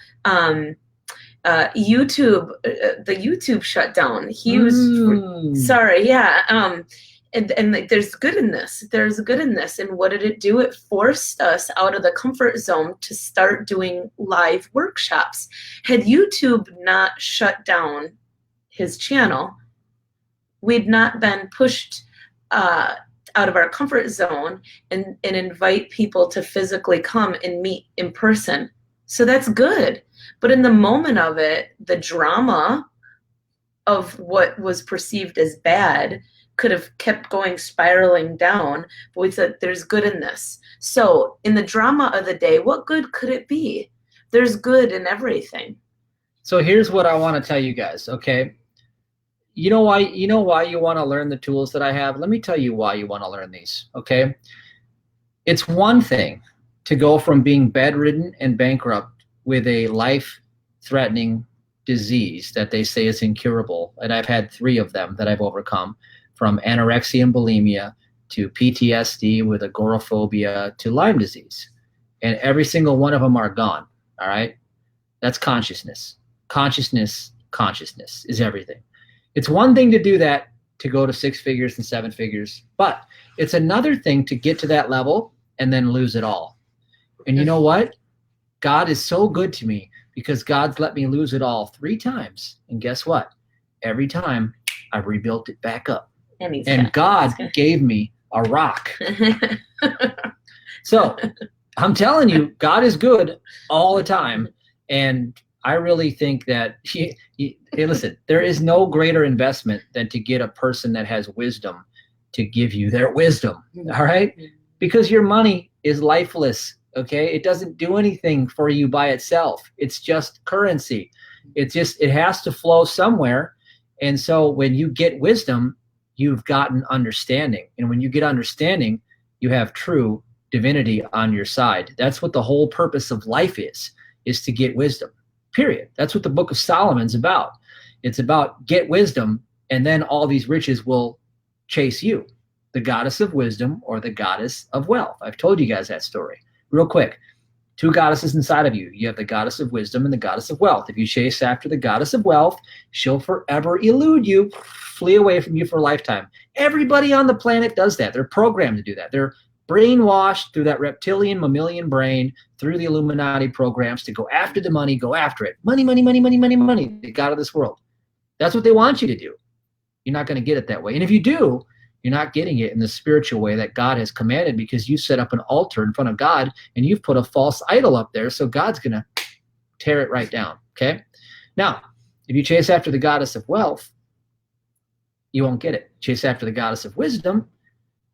YouTube, the YouTube shut down. He was sorry. Yeah. And like, there's good in this. There's good in this. And what did it do? It forced us out of the comfort zone to start doing live workshops. Had YouTube not shut down his channel, we'd not been pushed out of our comfort zone and invite people to physically come and meet in person. So that's good. But in the moment of it, the drama of what was perceived as bad could have kept going spiraling down, but we said there's good in this. So in the drama of the day, what good could it be? There's good in everything. So here's what I want to tell you guys, okay? You know why you want to learn the tools that I have? Let me tell you why you want to learn these, okay? It's one thing to go from being bedridden and bankrupt with a life-threatening disease that they say is incurable, and I've had 3 of them that I've overcome, from anorexia and bulimia to PTSD with agoraphobia to Lyme disease. And every single one of them are gone, all right? That's consciousness. Consciousness is everything. It's one thing to do that, to go to 6 figures and 7 figures, but it's another thing to get to that level and then lose it all. And you know what? God is so good to me because God's let me lose it all 3 times. And guess what? Every time I've rebuilt it back up. And God gave me a rock. So I'm telling you, God is good all the time. And I really think that, hey, listen, there is no greater investment than to get a person that has wisdom to give you their wisdom, all right? Because your money is lifeless, okay? It doesn't do anything for you by itself. It's just currency. It has to flow somewhere. And so when you get wisdom, you've gotten understanding. And when you get understanding, you have true divinity on your side. That's what the whole purpose of life is to get wisdom, period. That's what the book of Solomon's about. It's about get wisdom, and then all these riches will chase you, the goddess of wisdom or the goddess of wealth. I've told you guys that story. Real quick, 2 goddesses inside of you. You have the goddess of wisdom and the goddess of wealth. If you chase after the goddess of wealth, she'll forever elude you, flee away from you for a lifetime. Everybody on the planet does that. They're programmed to do that. They're brainwashed through that reptilian, mammalian brain, through the Illuminati programs to go after the money, go after it. Money, money, money, money, money, money, the god of this world. That's what they want you to do. You're not going to get it that way. And if you do, you're not getting it in the spiritual way that God has commanded, because you set up an altar in front of God and you've put a false idol up there. So God's going to tear it right down. Okay. Now, if you chase after the goddess of wealth, you won't get it. Chase after the goddess of wisdom,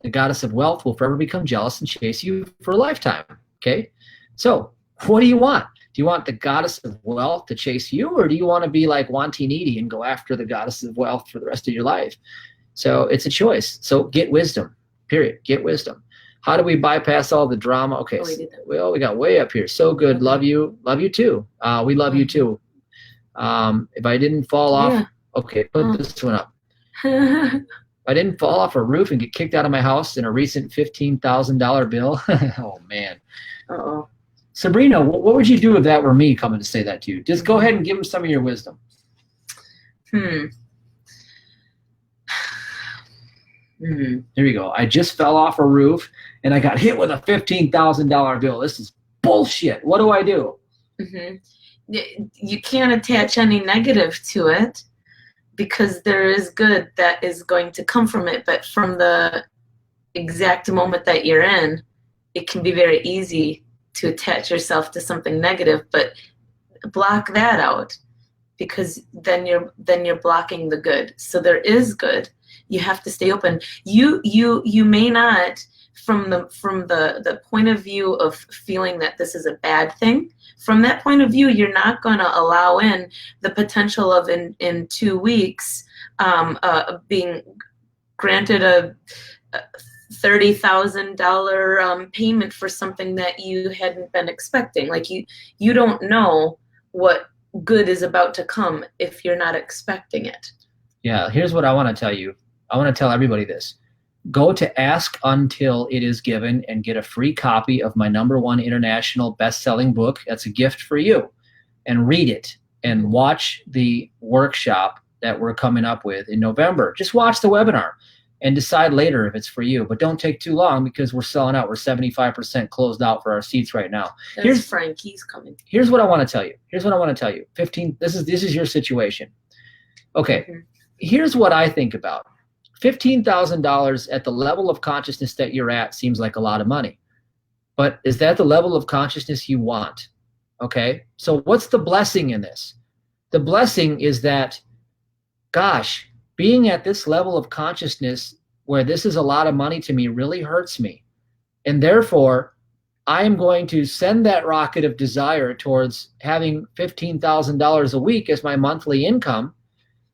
the goddess of wealth will forever become jealous and chase you for a lifetime. Okay. So what do you want? Do you want the goddess of wealth to chase you, or do you want to be like wanting needy and go after the goddess of wealth for the rest of your life? So it's a choice. So get wisdom, period. Get wisdom. How do we bypass all the drama? Okay, well, we got way up here. So good. Love you. Love you too. We love you too. If I didn't fall off, okay, put this one up. If I didn't fall off a roof and get kicked out of my house in a recent $15,000 bill. Oh, man. Uh-oh. Sabrina, what would you do if that were me coming to say that to you? Just go ahead and give them some of your wisdom. Here we go. I just fell off a roof and I got hit with a $15,000 bill. This is bullshit. What do I do? You can't attach any negative to it, because there is good that is going to come from it. But from the exact moment that you're in, it can be very easy to attach yourself to something negative, but block that out, because then you're blocking the good. So there is good. You have to stay open. You may not, from the point of view of feeling that this is a bad thing, from that point of view, you're not going to allow in the potential of in 2 weeks being granted a $30,000 payment for something that you hadn't been expecting. Like you don't know what good is about to come if you're not expecting it. Yeah, here's what I want to tell you. I want to tell everybody this. Go to Ask Until It Is Given and get a free copy of my #1 international best-selling book. That's a gift for you. And read it and watch the workshop that we're coming up with in November. Just watch the webinar and decide later if it's for you. But don't take too long, because we're selling out. We're 75% closed out for our seats right now. Here's Frankie's coming. Here's what I want to tell you. Here's what I want to tell you. 15. This is your situation. Okay. Mm-hmm. Here's what I think about. $15,000 at the level of consciousness that you're at seems like a lot of money. But is that the level of consciousness you want? Okay. So what's the blessing in this? The blessing is that, gosh, being at this level of consciousness where this is a lot of money to me really hurts me. And therefore, I am going to send that rocket of desire towards having $15,000 a week as my monthly income,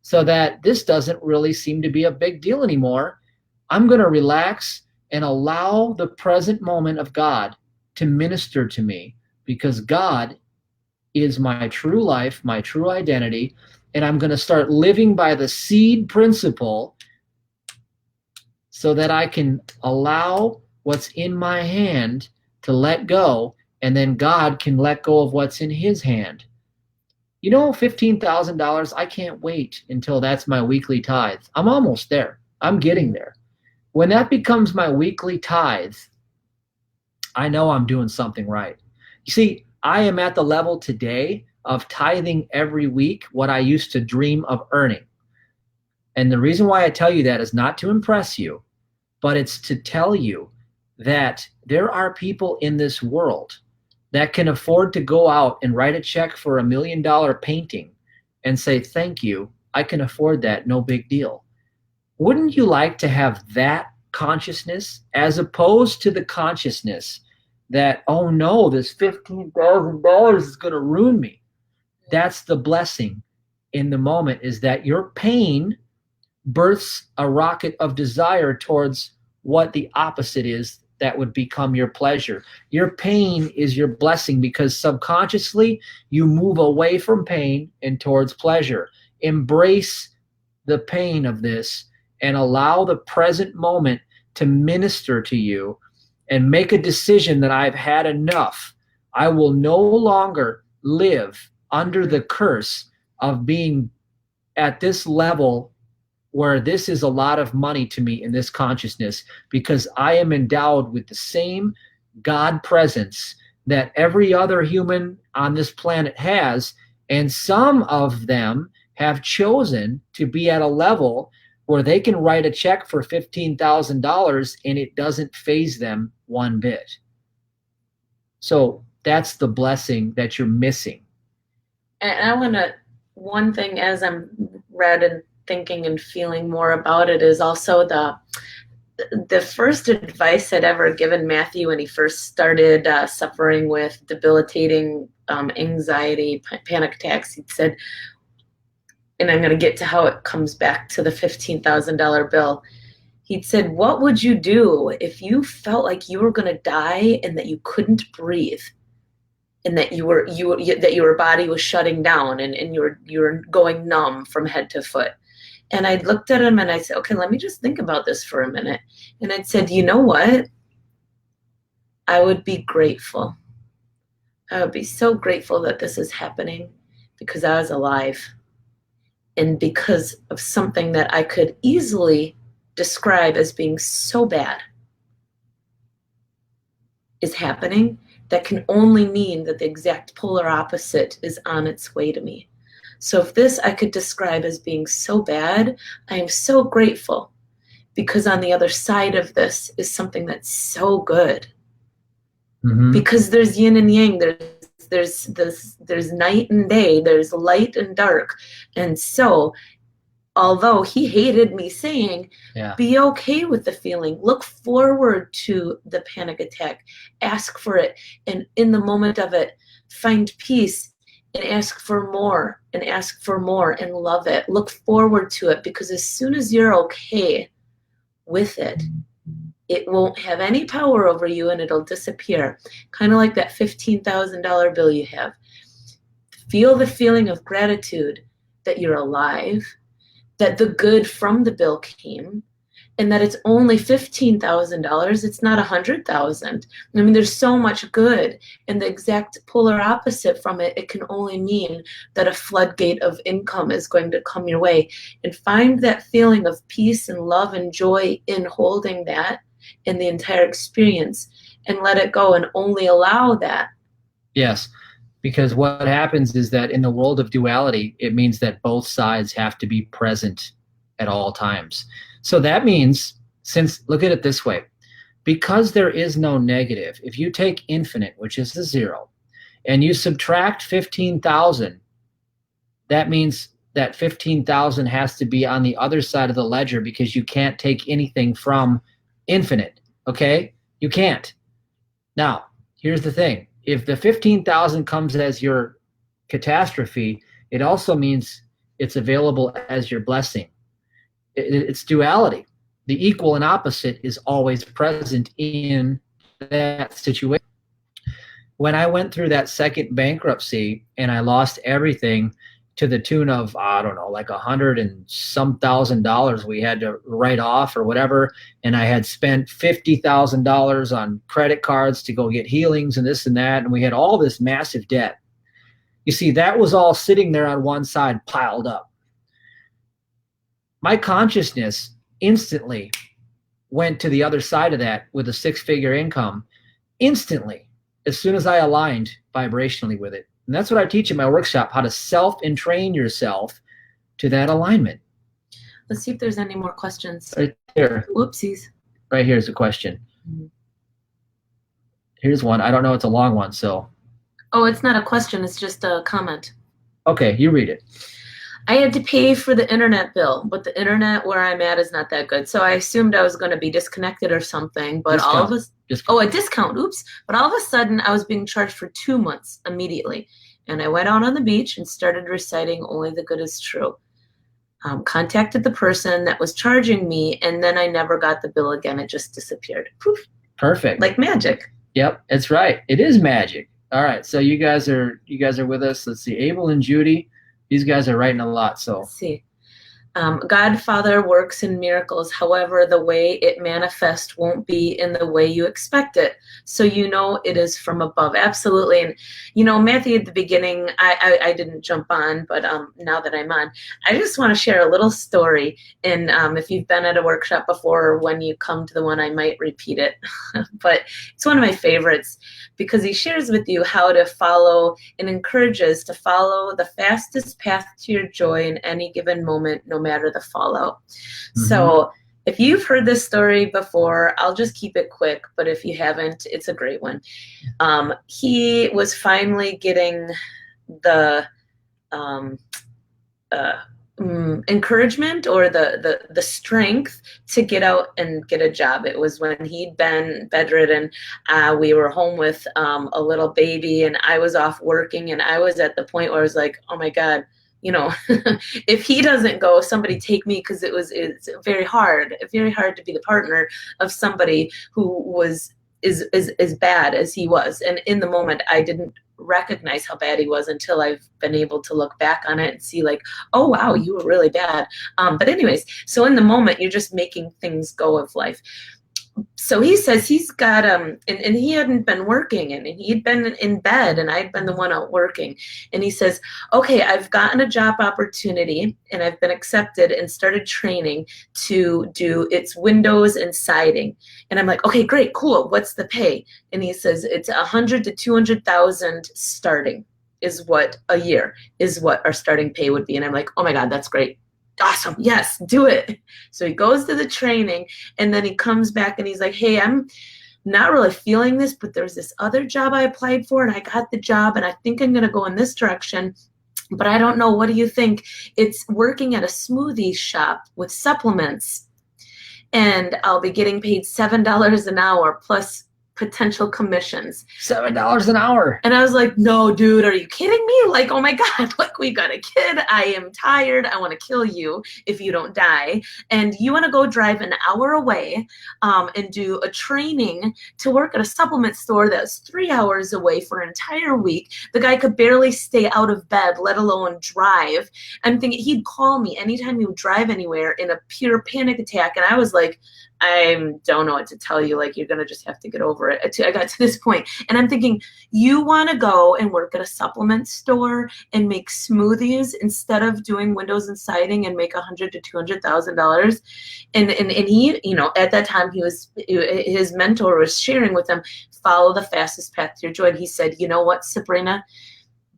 so that this doesn't really seem to be a big deal anymore. I'm going to relax and allow the present moment of God to minister to me, because God is my true life, my true identity, and I'm going to start living by the seed principle so that I can allow what's in my hand to let go, and then God can let go of what's in his hand. You know, $15,000, I can't wait until that's my weekly tithe. I'm almost there. I'm getting there. When that becomes my weekly tithe, I know I'm doing something right. You see, I am at the level today of tithing every week what I used to dream of earning. And the reason why I tell you that is not to impress you, but it's to tell you that there are people in this world that can afford to go out and write a check for $1 million painting and say, thank you, I can afford that, no big deal. Wouldn't you like to have that consciousness, as opposed to the consciousness that, oh no, this $15,000 is going to ruin me? That's the blessing in the moment, is that your pain births a rocket of desire towards what the opposite is that would become your pleasure. Your pain is your blessing, because subconsciously you move away from pain and towards pleasure. Embrace the pain of this and allow the present moment to minister to you, and make a decision that I've had enough. I will no longer live under the curse of being at this level where this is a lot of money to me in this consciousness, because I am endowed with the same God presence that every other human on this planet has, and some of them have chosen to be at a level where they can write a check for $15,000 and it doesn't faze them one bit. So that's the blessing that you're missing. And I want to, one thing as I'm read and thinking and feeling more about it, is also the first advice I'd ever given Matthew when he first started suffering with debilitating anxiety, panic attacks. He'd said, and I'm going to get to how it comes back to the $15,000 bill. He'd said, what would you do if you felt like you were going to die and that you couldn't breathe, and that that your body was shutting down and you were going numb from head to foot? And I looked at him and I said, okay, let me just think about this for a minute. And I said, you know what? I would be grateful. I would be so grateful that this is happening, because I was alive. And because of something that I could easily describe as being so bad is happening, that can only mean that the exact polar opposite is on its way to me. So if this I could describe as being so bad, I am so grateful, because on the other side of this is something that's so good. because there's yin and yang. There's night and day. There's light and dark. And so, although he hated me saying, be okay with the feeling, look forward to the panic attack, ask for it, and in the moment of it, find peace and ask for more and ask for more and love it. Look forward to it, because as soon as you're okay with it, it won't have any power over you and it'll disappear. Kind of like that $15,000 bill you have. Feel the feeling of gratitude that you're alive, that the good from the bill came, and that it's only $15,000. It's not $100,000. I mean, there's so much good, and the exact polar opposite from it, it can only mean that a floodgate of income is going to come your way. And find that feeling of peace and love and joy in holding that in the entire experience, and let it go and only allow that. Yes, because what happens is that in the world of duality, it means that both sides have to be present at all times. So that means, look at it this way, because there is no negative, if you take infinite, which is the 0, and you subtract 15,000, that means that 15,000 has to be on the other side of the ledger, because you can't take anything from infinite, okay? You can't. Now, here's the thing. If the 15,000 comes as your catastrophe, it also means it's available as your blessing. It's duality. The equal and opposite is always present in that situation. When I went through that second bankruptcy and I lost everything to the tune of, I don't know, like $100 and some $1,000 we had to write off or whatever, and I had spent $50,000 on credit cards to go get healings and this and that, and we had all this massive debt. You see, that was all sitting there on one side piled up. My consciousness instantly went to the other side of that with a 6-figure income, instantly, as soon as I aligned vibrationally with it. And that's what I teach in my workshop, how to self-entrain yourself to that alignment. Let's see if there's any more questions. Right here. Whoopsies. Right here's a question. Here's one. I don't know. It's a long one, so. Oh, it's not a question. It's just a comment. Okay, you read it. I had to pay for the internet bill, but the internet where I'm at is not that good. So I assumed I was going to be disconnected or something, but Discount. all of us, Discount. a discount, oops. But all of a sudden I was being charged for 2 months immediately. And I went out on the beach and started reciting "Only the Good is True." Contacted the person that was charging me, and then I never got the bill again. It just disappeared. Poof. Perfect. Like magic. Yep, it's right. It is magic. All right, so you guys are with us. Let's see, Abel and Judy. These guys are writing a lot, so. Let's see. Godfather works in miracles. However, the way it manifests won't be in the way you expect it. So you know it is from above. Absolutely. And, you know, Matthew, at the beginning, I didn't jump on, but now that I'm on, I just want to share a little story. And if you've been at a workshop before, or when you come to the one, I might repeat it. But it's one of my favorites, because he shares with you how to follow and encourages to follow the fastest path to your joy in any given moment, no matter the fallout. Mm-hmm. So if you've heard this story before, I'll just keep it quick, but if you haven't, it's a great one. He was finally getting the encouragement or the strength to get out and get a job. It was when he'd been bedridden. We were home with a little baby, and I was off working, and I was at the point where I was like, oh my God, you know, if he doesn't go, somebody take me, because it's very hard to be the partner of somebody who is as bad as he was. And in the moment, I didn't recognize how bad he was until I've been able to look back on it and see, like, oh wow, you were really bad. But anyways, so in the moment, you're just making things go of life. So he says he's got and he hadn't been working, and he'd been in bed, and I'd been the one out working. And he says, okay, I've gotten a job opportunity, and I've been accepted and started training to do its windows and siding. And I'm like, okay, great, cool. What's the pay? And he says it's 100 to 200,000 starting is what a year is what our starting pay would be. And I'm like, oh my God, that's great. Awesome. Yes, do it. So he goes to the training, and then he comes back and he's like, hey, I'm not really feeling this, but there's this other job I applied for and I got the job and I think I'm going to go in this direction, but I don't know. What do you think? It's working at a smoothie shop with supplements, and I'll be getting paid $7 an hour plus potential commissions. $7 an hour. And I was like, no, dude, are you kidding me? Like, oh my God, like we got a kid. I am tired. I want to kill you if you don't die. And you want to go drive an hour away and do a training to work at a supplement store that's 3 hours away for an entire week. The guy could barely stay out of bed, let alone drive. I'm thinking he'd call me anytime he would drive anywhere in a pure panic attack. And I was like, I don't know what to tell you. Like, you're going to just have to get over it. I got to this point and I'm thinking, you want to go and work at a supplement store and make smoothies instead of doing windows and siding and make $100,000 to $200,000. And he, you know, at that time his mentor was sharing with him, follow the fastest path to your joy. And he said, you know what, Sabrina,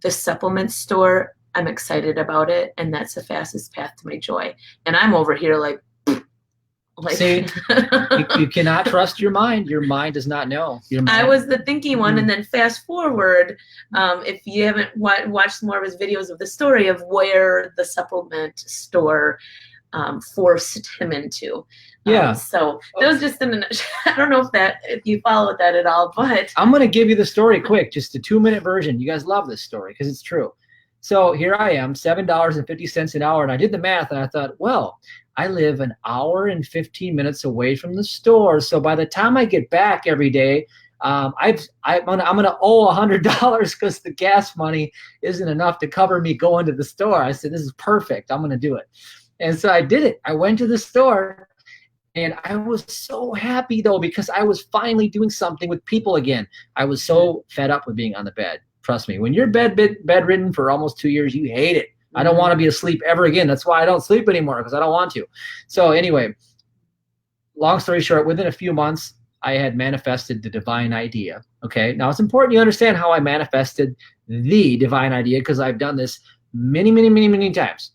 the supplement store, I'm excited about it. And that's the fastest path to my joy. And I'm over here like, see, you cannot trust your mind. Your mind does not know. I was the thinky one, and then fast forward, if you haven't watched more of his videos of the story of where the supplement store forced him into. Yeah. So that was just I don't know if you followed that at all, but I'm going to give you the story quick, just a 2-minute version. You guys love this story because it's true. So here I am, $7.50 an hour, and I did the math, and I thought, well, I live an hour and 15 minutes away from the store. So by the time I get back every day, I'm gonna owe $100 because the gas money isn't enough to cover me going to the store. I said, this is perfect. I'm gonna do it. And so I did it. I went to the store, and I was so happy though because I was finally doing something with people again. I was so fed up with being on the bed. Trust me, when you're bedridden for almost 2 years, you hate it. I don't want to be asleep ever again. That's why I don't sleep anymore, because I don't want to. So anyway, long story short, within a few months, I had manifested the divine idea. Okay. Now it's important you understand how I manifested the divine idea, because I've done this many, many, many, many times.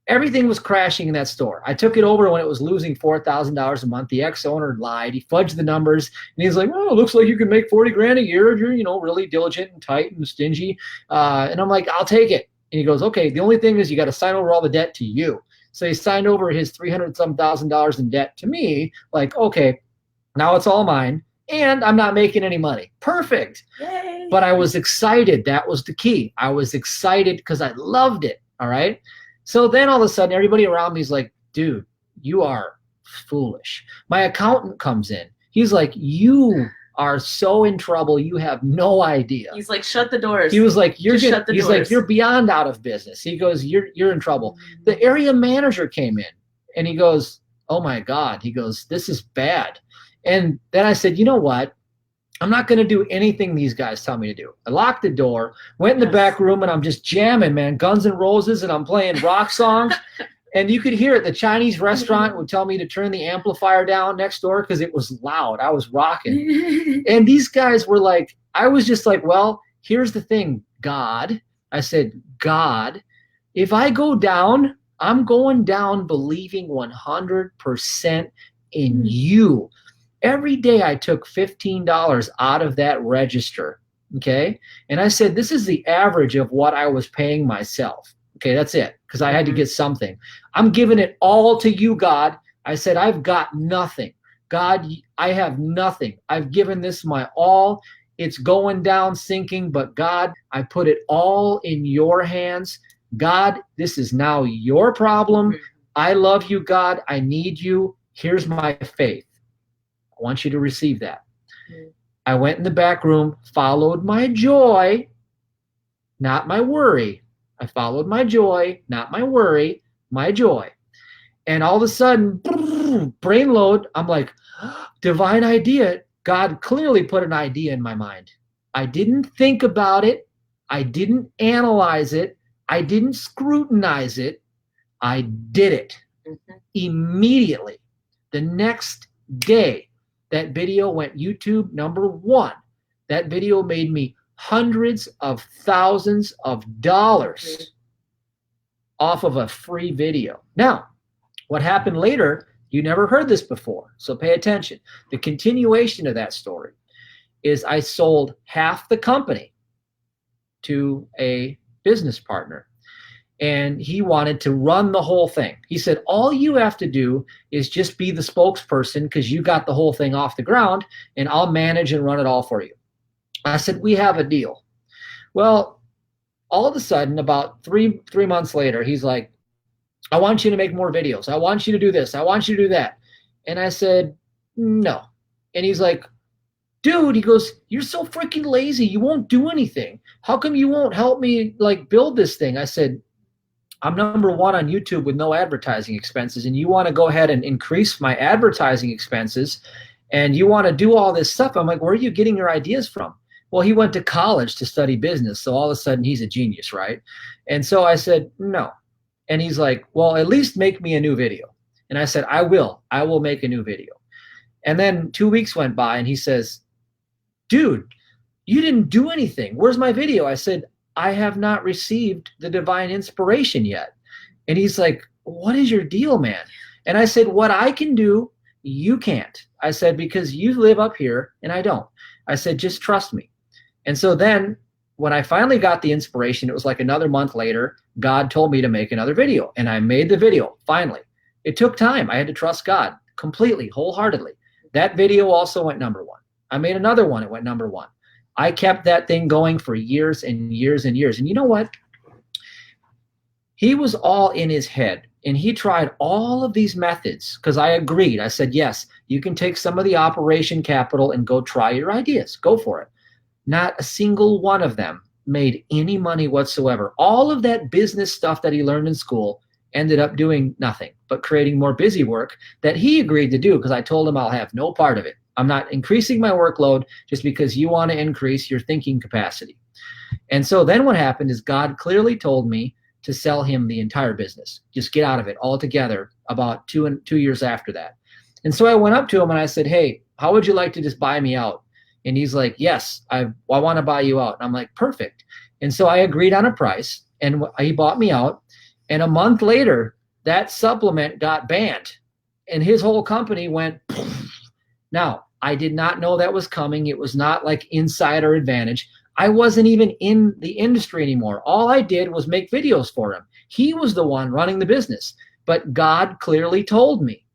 Everything was crashing in that store. I took it over when it was losing $4,000 a month. The ex-owner lied. He fudged the numbers, and he's like, "Oh, it looks like you can make 40 grand a year if you're, you know, really diligent and tight and stingy." And I'm like, "I'll take it." And he goes, "Okay, the only thing is you got to sign over all the debt to you." So he signed over his $300-some thousand in debt to me. Like, okay, now it's all mine, and I'm not making any money. Perfect. Yay. But I was excited. That was the key. I was excited because I loved it. All right. So then all of a sudden, everybody around me is like, "Dude, you are foolish." My accountant comes in. He's like, "You are so in trouble. You have no idea." He's like, shut the doors. He was like, He's like, "You're beyond out of business." He goes, you're in trouble. The area manager came in, and he goes, "Oh my God." He goes, "This is bad." And then I said, "You know what? I'm not going to do anything these guys tell me to do." I locked the door, went in the back room, and I'm just jamming, man, Guns N' Roses, and I'm playing rock songs. And you could hear it. The Chinese restaurant would tell me to turn the amplifier down next door because it was loud. I was rocking. And these guys were like, I was just like, well, here's the thing, God. I said, "God, if I go down, I'm going down believing 100% in you." Every day I took $15 out of that register, okay? And I said, this is the average of what I was paying myself. Okay, that's it, because I had to get something. I'm giving it all to you, God. I said, I've got nothing. God, I have nothing. I've given this my all. It's going down sinking, but God, I put it all in your hands. God, this is now your problem. I love you, God. I need you. Here's my faith. I want you to receive that. I went in the back room, followed my joy, not my worry. I followed my joy, not my worry, my joy. And all of a sudden, brain load, I'm like, divine idea. God clearly put an idea in my mind. I didn't think about it. I didn't analyze it. I didn't scrutinize it. I did it immediately. The next day, that video went YouTube #1. That video made me hundreds of thousands of dollars off of a free video. Now, what happened later You never heard this before, so pay attention. The continuation of that story is I sold half the company to a business partner, and he wanted to run the whole thing. He said, all you have to do is just be the spokesperson because you got the whole thing off the ground, and I'll manage and run it all for you. I said, we have a deal. Well, all of a sudden, about three months later, he's like, I want you to make more videos. I want you to do this. I want you to do that. And I said, no. And he's like, dude, he goes, you're so freaking lazy. You won't do anything. How come you won't help me like build this thing? I said, I'm #1 on YouTube with no advertising expenses, and you want to go ahead and increase my advertising expenses, and you want to do all this stuff. I'm like, where are you getting your ideas from? Well, he went to college to study business, so all of a sudden he's a genius, right? And so I said, no. And he's like, well, at least make me a new video. And I said, I will make a new video. And then 2 weeks went by, and he says, dude, you didn't do anything. Where's my video? I said, I have not received the divine inspiration yet. And he's like, what is your deal, man? And I said, what I can do, you can't. I said, because you live up here and I don't. I said, just trust me. And so then when I finally got the inspiration, it was like another month later, God told me to make another video, and I made the video finally. It took time. I had to trust God completely, wholeheartedly. That video also went #1. I made another one. It went #1. I kept that thing going for years and years and years. And you know what? He was all in his head, and he tried all of these methods because I agreed. I said, yes, you can take some of the operation capital and go try your ideas. Go for it. Not a single one of them made any money whatsoever. All of that business stuff that he learned in school ended up doing nothing but creating more busy work that he agreed to do because I told him I'll have no part of it. I'm not increasing my workload just because you want to increase your thinking capacity. And so then what happened is God clearly told me to sell him the entire business. Just get out of it altogether about 2 years after that. And so I went up to him and I said, hey, how would you like to just buy me out? And he's like, yes, I want to buy you out. And I'm like, perfect. And so I agreed on a price, and he bought me out. And a month later, that supplement got banned, and his whole company went poof. Now, I did not know that was coming. It was not like insider advantage. I wasn't even in the industry anymore. All I did was make videos for him. He was the one running the business. But God clearly told me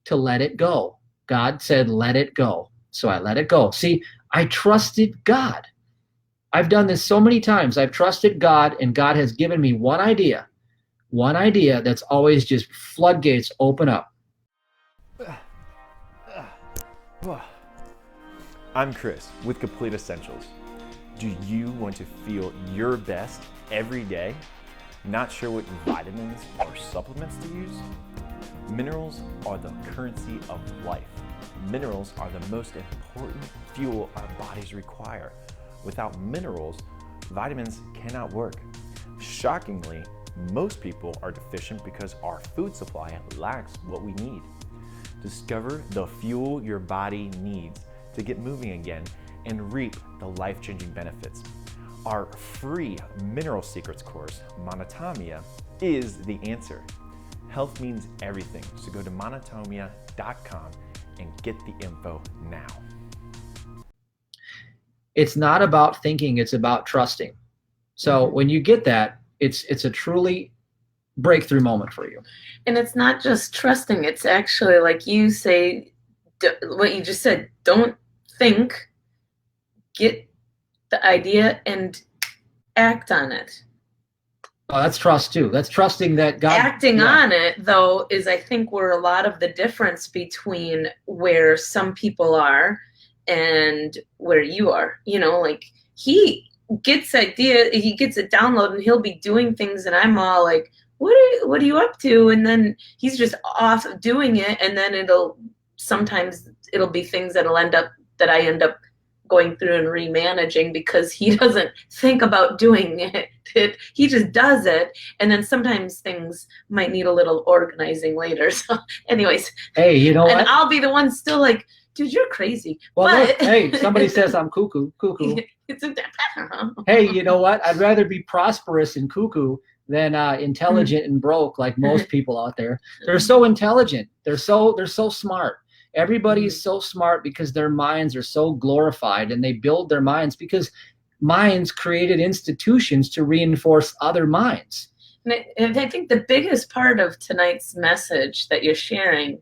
to let it go. God said, let it go. So I let it go. See, I trusted God. I've done this so many times. I've trusted God, and God has given me one idea that's always just floodgates open up. I'm Chris with Complete Essentials. Do you want to feel your best every day? Not sure what vitamins or supplements to use? Minerals are the currency of life. Minerals are the most important fuel our bodies require. Without minerals, vitamins cannot work. Shockingly, most people are deficient because our food supply lacks what we need. Discover the fuel your body needs to get moving again and reap the life-changing benefits. Our free Mineral Secrets course, Monotomia, is the answer. Health means everything, so go to monotomia.com and get the info now. It's not about thinking, it's about trusting. So when you get that, it's a truly breakthrough moment for you. And it's not just trusting, it's actually like you say, what you just said, don't think, get the idea and act on it. Oh, that's trust too. That's trusting that God. Acting on it, though, is I think where a lot of the difference between where some people are and where you are. You know, like he gets idea, he gets a download, and he'll be doing things, and I'm all like, what are you up to? And then he's just off doing it, and then sometimes it'll be things that I end up going through and remanaging because he doesn't think about doing it. He just does it. And then sometimes things might need a little organizing later. So anyways, hey, you know and what? I'll be the one still like, dude, you're crazy. Well, but look, hey, somebody says I'm cuckoo. It's Hey, you know what? I'd rather be prosperous and cuckoo than intelligent and broke, like most people out there. They're so intelligent. They're so smart. Everybody's so smart because their minds are so glorified, and they build their minds because minds created institutions to reinforce other minds. And I think the biggest part of tonight's message that you're sharing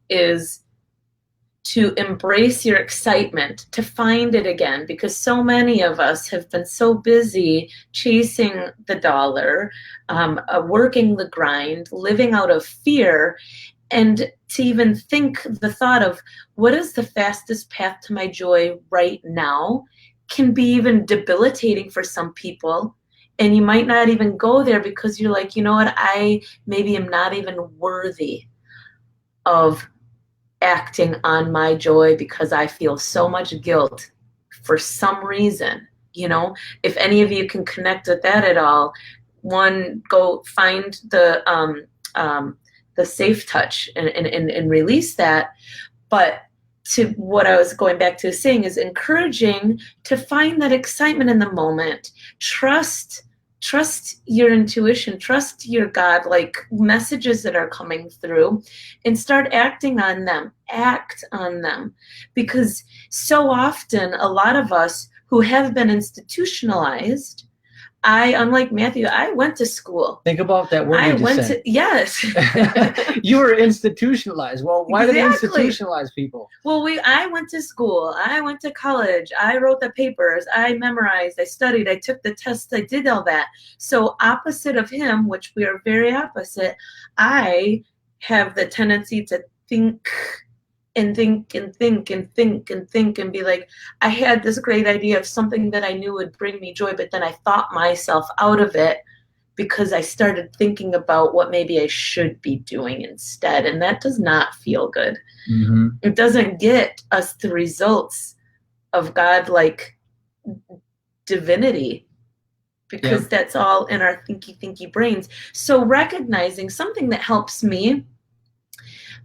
is to embrace your excitement, to find it again, because so many of us have been so busy chasing the dollar, working the grind, living out of fear, and to even think the thought of what is the fastest path to my joy right now can be even debilitating for some people. And you might not even go there because you're like, you know what, I maybe am not even worthy of acting on my joy because I feel so much guilt for some reason. You know, if any of you can connect with that at all, one, go find the safe touch and release that. But to what I was going back to saying is encouraging to find that excitement in the moment. Trust your intuition, trust your God, like messages that are coming through, and start acting on them. Act on them. Because so often, a lot of us who have been institutionalized, unlike Matthew, I went to school. Think about that word you just said. Yes. You were institutionalized. Well, why do they institutionalize people? Well, I went to school. I went to college. I wrote the papers. I memorized. I studied. I took the tests. I did all that. So opposite of him, which we are very opposite, I have the tendency to think and think and think and think and think and be like, I had this great idea of something that I knew would bring me joy, but then I thought myself out of it because I started thinking about what maybe I should be doing instead. And that does not feel good. Mm-hmm. It doesn't get us the results of God-like divinity, because that's all in our thinky brains. So recognizing something that helps me,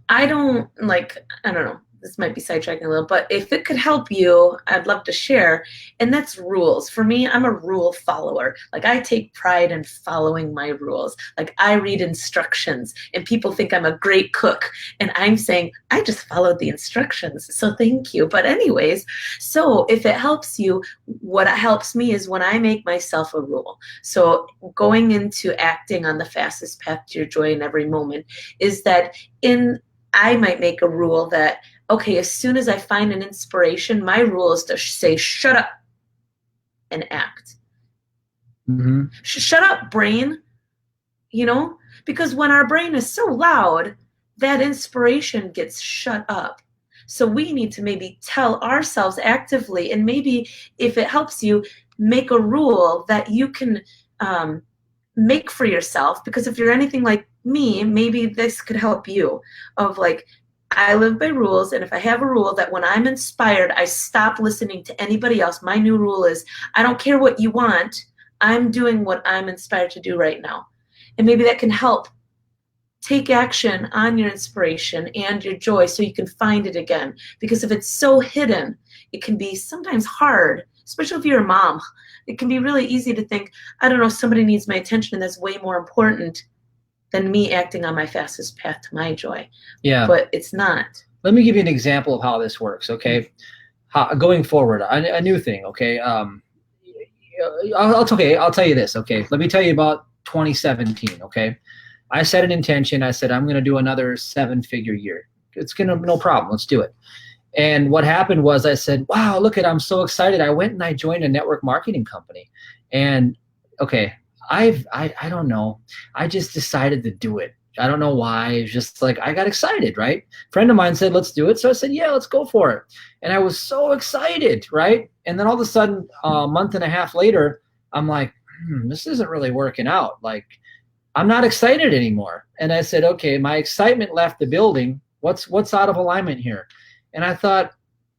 I don't know, this might be sidetracking a little, but if it could help you, I'd love to share. And that's rules. For me, I'm a rule follower. Like, I take pride in following my rules. Like, I read instructions and people think I'm a great cook. And I'm saying, I just followed the instructions. So thank you. But anyways, so if it helps you, what helps me is when I make myself a rule. So going into acting on the fastest path to your joy in every moment is that I might make a rule that, okay, as soon as I find an inspiration, my rule is to say, shut up and act. Mm-hmm. Shut up, brain. You know, because when our brain is so loud, that inspiration gets shut up. So we need to maybe tell ourselves actively, and maybe if it helps you, make a rule that you can make for yourself. Because if you're anything like me, maybe this could help you, of like, I live by rules, and if I have a rule that when I'm inspired, I stop listening to anybody else. My new rule is, I don't care what you want, I'm doing what I'm inspired to do right now. And maybe that can help take action on your inspiration and your joy so you can find it again. Because if it's so hidden, it can be sometimes hard, especially if you're a mom. It can be really easy to think, I don't know, somebody needs my attention, and that's way more important than me acting on my fastest path to my joy. Yeah. But it's not. Let me give you an example of how this works, okay? Going forward, a new thing, okay? I'll tell you this, okay? Let me tell you about 2017, okay? I set an intention. I said, I'm going to do another 7-figure year. No problem. Let's do it. And what happened was I said, wow, look I'm so excited. I went and I joined a network marketing company. And okay, I don't know. I just decided to do it. I don't know why. It's just like, I got excited, right? A friend of mine said, let's do it. So I said, yeah, let's go for it. And I was so excited, right? And then all of a sudden, a month and a half later, I'm like, this isn't really working out. Like, I'm not excited anymore. And I said, okay, my excitement left the building. What's out of alignment here? And I thought,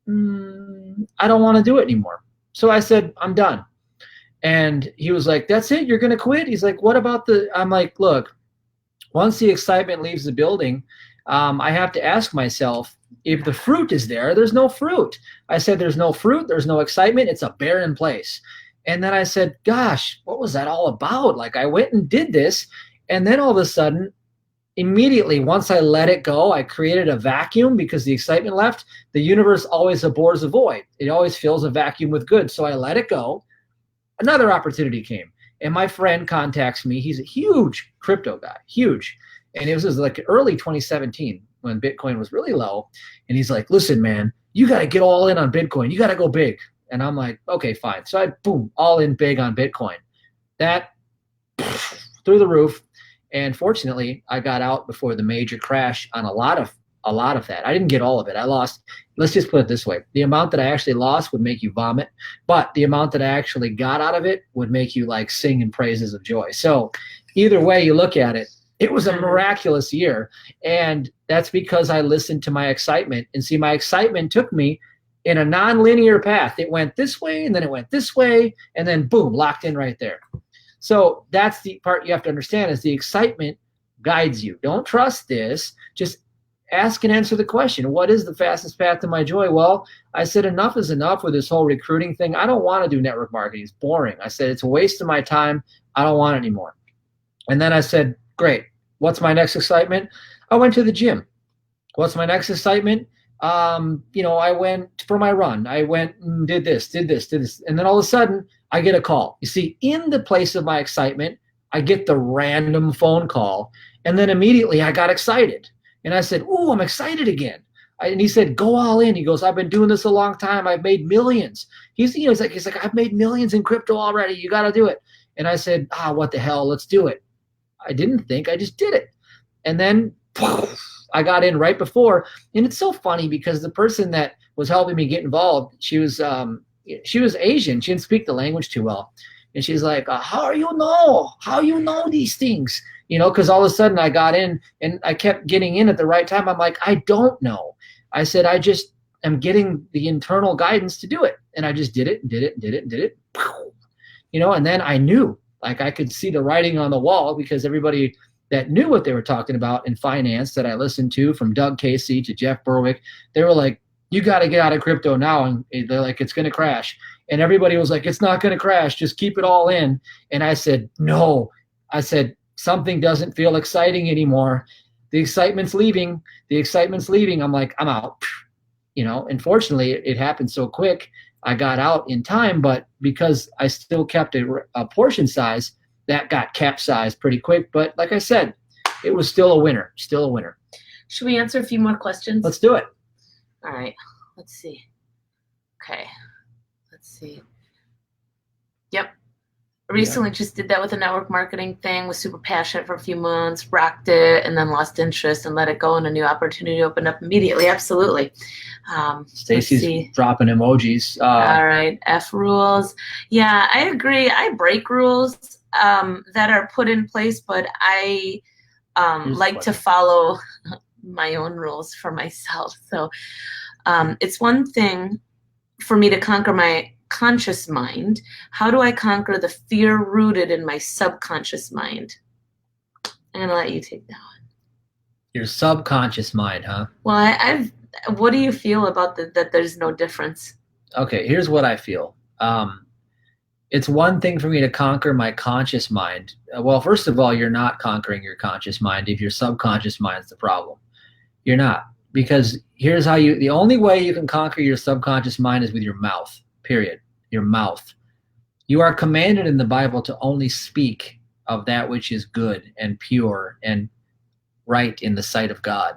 I don't want to do it anymore. So I said, I'm done. And he was like, that's it? You're going to quit? He's like, what about I'm like, look, once the excitement leaves the building, I have to ask myself, if the fruit is there, there's no fruit. I said, there's no fruit, there's no excitement, it's a barren place. And then I said, gosh, what was that all about? Like, I went and did this. And then all of a sudden, immediately, once I let it go, I created a vacuum because the excitement left. The universe always abhors a void. It always fills a vacuum with good. So I let it go. Another opportunity came. And my friend contacts me. He's a huge crypto guy, huge. And it was like early 2017 when Bitcoin was really low. And he's like, listen, man, you got to get all in on Bitcoin. You got to go big. And I'm like, okay, fine. So I, boom, all in big on Bitcoin. That through the roof. And fortunately, I got out before the major crash on a lot of that. I didn't get all of it. I lost, let's just put it this way. The amount that I actually lost would make you vomit, but the amount that I actually got out of it would make you like sing in praises of joy. So either way you look at it, it was a miraculous year. And that's because I listened to my excitement. And see, my excitement took me in a non-linear path. It went this way, and then it went this way, and then boom, locked in right there. So that's the part you have to understand is the excitement guides you. Don't trust this. Just ask and answer the question. What is the fastest path to my joy? Well, I said enough is enough with this whole recruiting thing. I don't want to do network marketing. It's boring. I said it's a waste of my time. I don't want it anymore. And then I said, great. What's my next excitement? I went to the gym. What's my next excitement? I went for my run. I went and did this. And then all of a sudden I get a call. You see, in the place of my excitement, I get the random phone call. And then immediately I got excited. And I said, ooh, I'm excited again. And he said, go all in. He goes, I've been doing this a long time. I've made millions. He's like, I've made millions in crypto already. You got to do it. And I said, what the hell? Let's do it. I didn't think, I just did it. And then I got in right before. And it's so funny because the person that was helping me get involved, she was Asian. She didn't speak the language too well. And she's like, how you know these things? Because all of a sudden I got in and I kept getting in at the right time. I'm like, I don't know. I said, I just am getting the internal guidance to do it. And I just did it. And then I knew, like I could see the writing on the wall because everybody that knew what they were talking about in finance that I listened to, from Doug Casey to Jeff Berwick, they were like, you got to get out of crypto now. And they're like, it's going to crash. And everybody was like, it's not going to crash. Just keep it all in. And I said, no. I said, something doesn't feel exciting anymore. The excitement's leaving. I'm like, I'm out. And fortunately, it happened so quick. I got out in time, but because I still kept a portion size, that got capsized pretty quick. But like I said, it was still a winner. Should we answer a few more questions? Let's do it. All right. Let's see. Okay. Let's see. Yep. Recently just did that with a network marketing thing, was super passionate for a few months, rocked it, and then lost interest and let it go, and a new opportunity opened up immediately. Absolutely. Stacy's dropping emojis. All right. F rules. Yeah, I agree. I break rules that are put in place, but I like to follow my own rules for myself. So it's one thing for me to conquer my conscious mind. How do I conquer the fear rooted in my subconscious mind? I'm gonna let you take that one. Your subconscious mind, huh? Well, what do you feel about that there's no difference? Okay, here's what I feel. It's one thing for me to conquer my conscious mind. Well, first of all, you're not conquering your conscious mind if your subconscious mind's the problem. You're not. Because here's how the only way you can conquer your subconscious mind is with your mouth. Period. Your mouth. You are commanded in the Bible to only speak of that which is good and pure and right in the sight of God.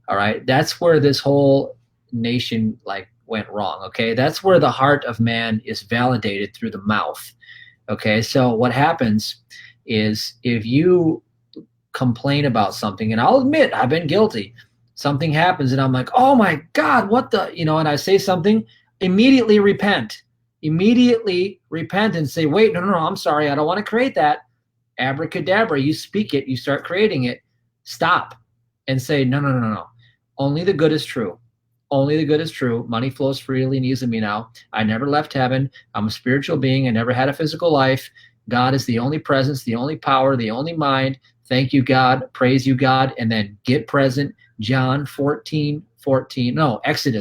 All right. That's where this whole nation went wrong. Okay. That's where the heart of man is validated through the mouth. Okay. So what happens is if you complain about something, and I'll admit I've been guilty, something happens and I'm like, oh my God, what the, and I say something, immediately repent and say, wait, no, I'm sorry. I don't want to create that. Abracadabra, you speak it, you start creating it. Stop and say, no. Only the good is true. Only the good is true. Money flows freely and easily me now. I never left heaven. I'm a spiritual being. I never had a physical life. God is the only presence, the only power, the only mind. Thank you, God. Praise you, God. And then get present. Exodus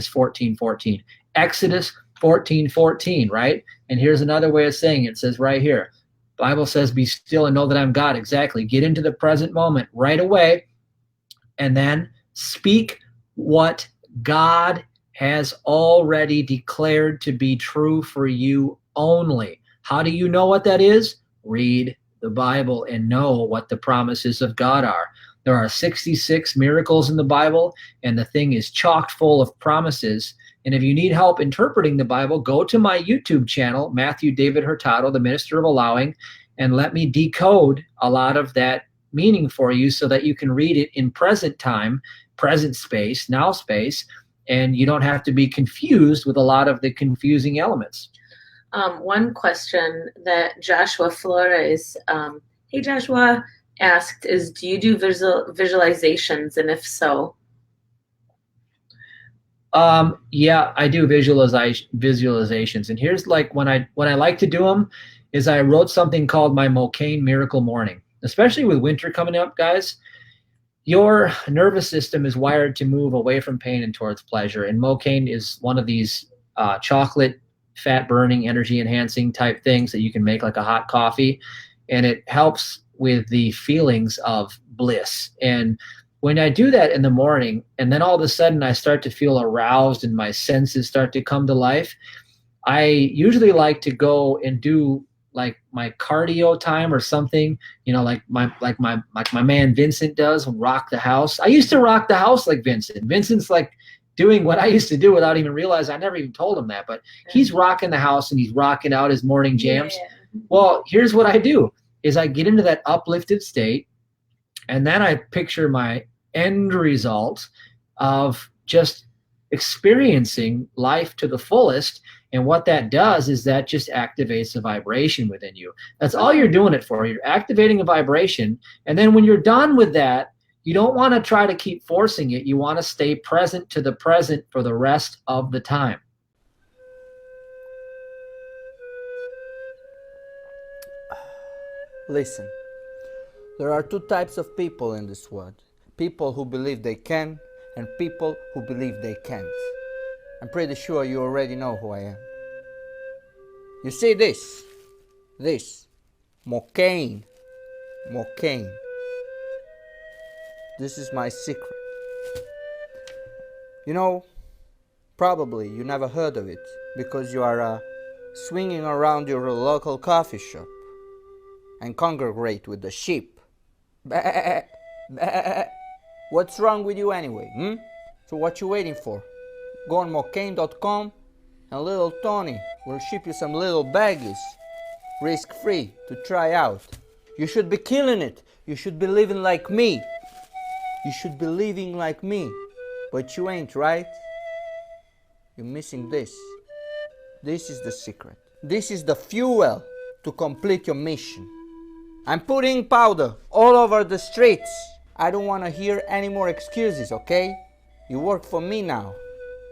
14:14. Exodus 14:14, right? And here's another way of saying it. It says right here, Bible says, be still and know that I'm God. Exactly. Get into the present moment right away, and then speak what God has already declared to be true for you only. How do you know what that is? Read the Bible and know what the promises of God are. There are 66 miracles in the Bible, and the thing is chock full of promises. And if you need help interpreting the Bible, go to my YouTube channel, Matthew David Hurtado, the Minister of Allowing, and let me decode a lot of that meaning for you so that you can read it in present time, present space, now space, and you don't have to be confused with a lot of the confusing elements. One question that Joshua Flores, hey Joshua, asked is, do you do visualizations, and if so? Yeah, I do visualizations, and here's like when I like to do them is I wrote something called my MOCAINE Miracle Morning. Especially with winter coming up, guys, your nervous system is wired to move away from pain and towards pleasure, and MOCAINE is one of these chocolate fat burning, energy enhancing type things that you can make like a hot coffee, and it helps with the feelings of bliss. And when I do that in the morning, and then all of a sudden I start to feel aroused and my senses start to come to life, I usually like to go and do like my cardio time or something, you know, like my man Vincent does, and rock the house. I used to rock the house like Vincent. Vincent's like doing what I used to do without even realizing. I never even told him that, but he's rocking the house and he's rocking out his morning jams. Yeah. Well, here's what I do is I get into that uplifted state, and then I picture my end result of just experiencing life to the fullest. And what that does is that just activates a vibration within you. That's all you're doing it for. You're activating a vibration. And then when you're done with that, you don't want to try to keep forcing it. You want to stay present to the present for the rest of the time. Listen, there are two types of people in this world. People who believe they can, and people who believe they can't. I'm pretty sure you already know who I am. You see this, MOCAINE. This is my secret. You know, probably you never heard of it because you are swinging around your local coffee shop and congregate with the sheep. Bah, bah. What's wrong with you anyway? So what you waiting for? Go on MOCAINE.com and little Tony will ship you some little baggies, risk-free, to try out. You should be killing it. You should be living like me. You should be living like me. But you ain't, right? You're missing this. This is the secret. This is the fuel to complete your mission. I'm putting powder all over the streets. I don't want to hear any more excuses, okay? You work for me now.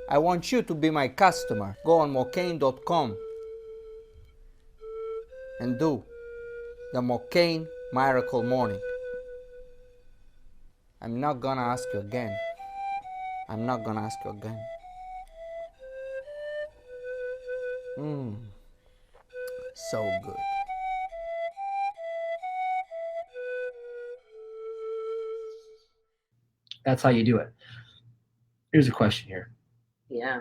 I want you to be my customer. Go on MOCAINE.com and do the MOCAINE Miracle Morning. I'm not gonna ask you again. I'm not gonna ask you again. So good. That's how you do it. Here's a question here. Yeah.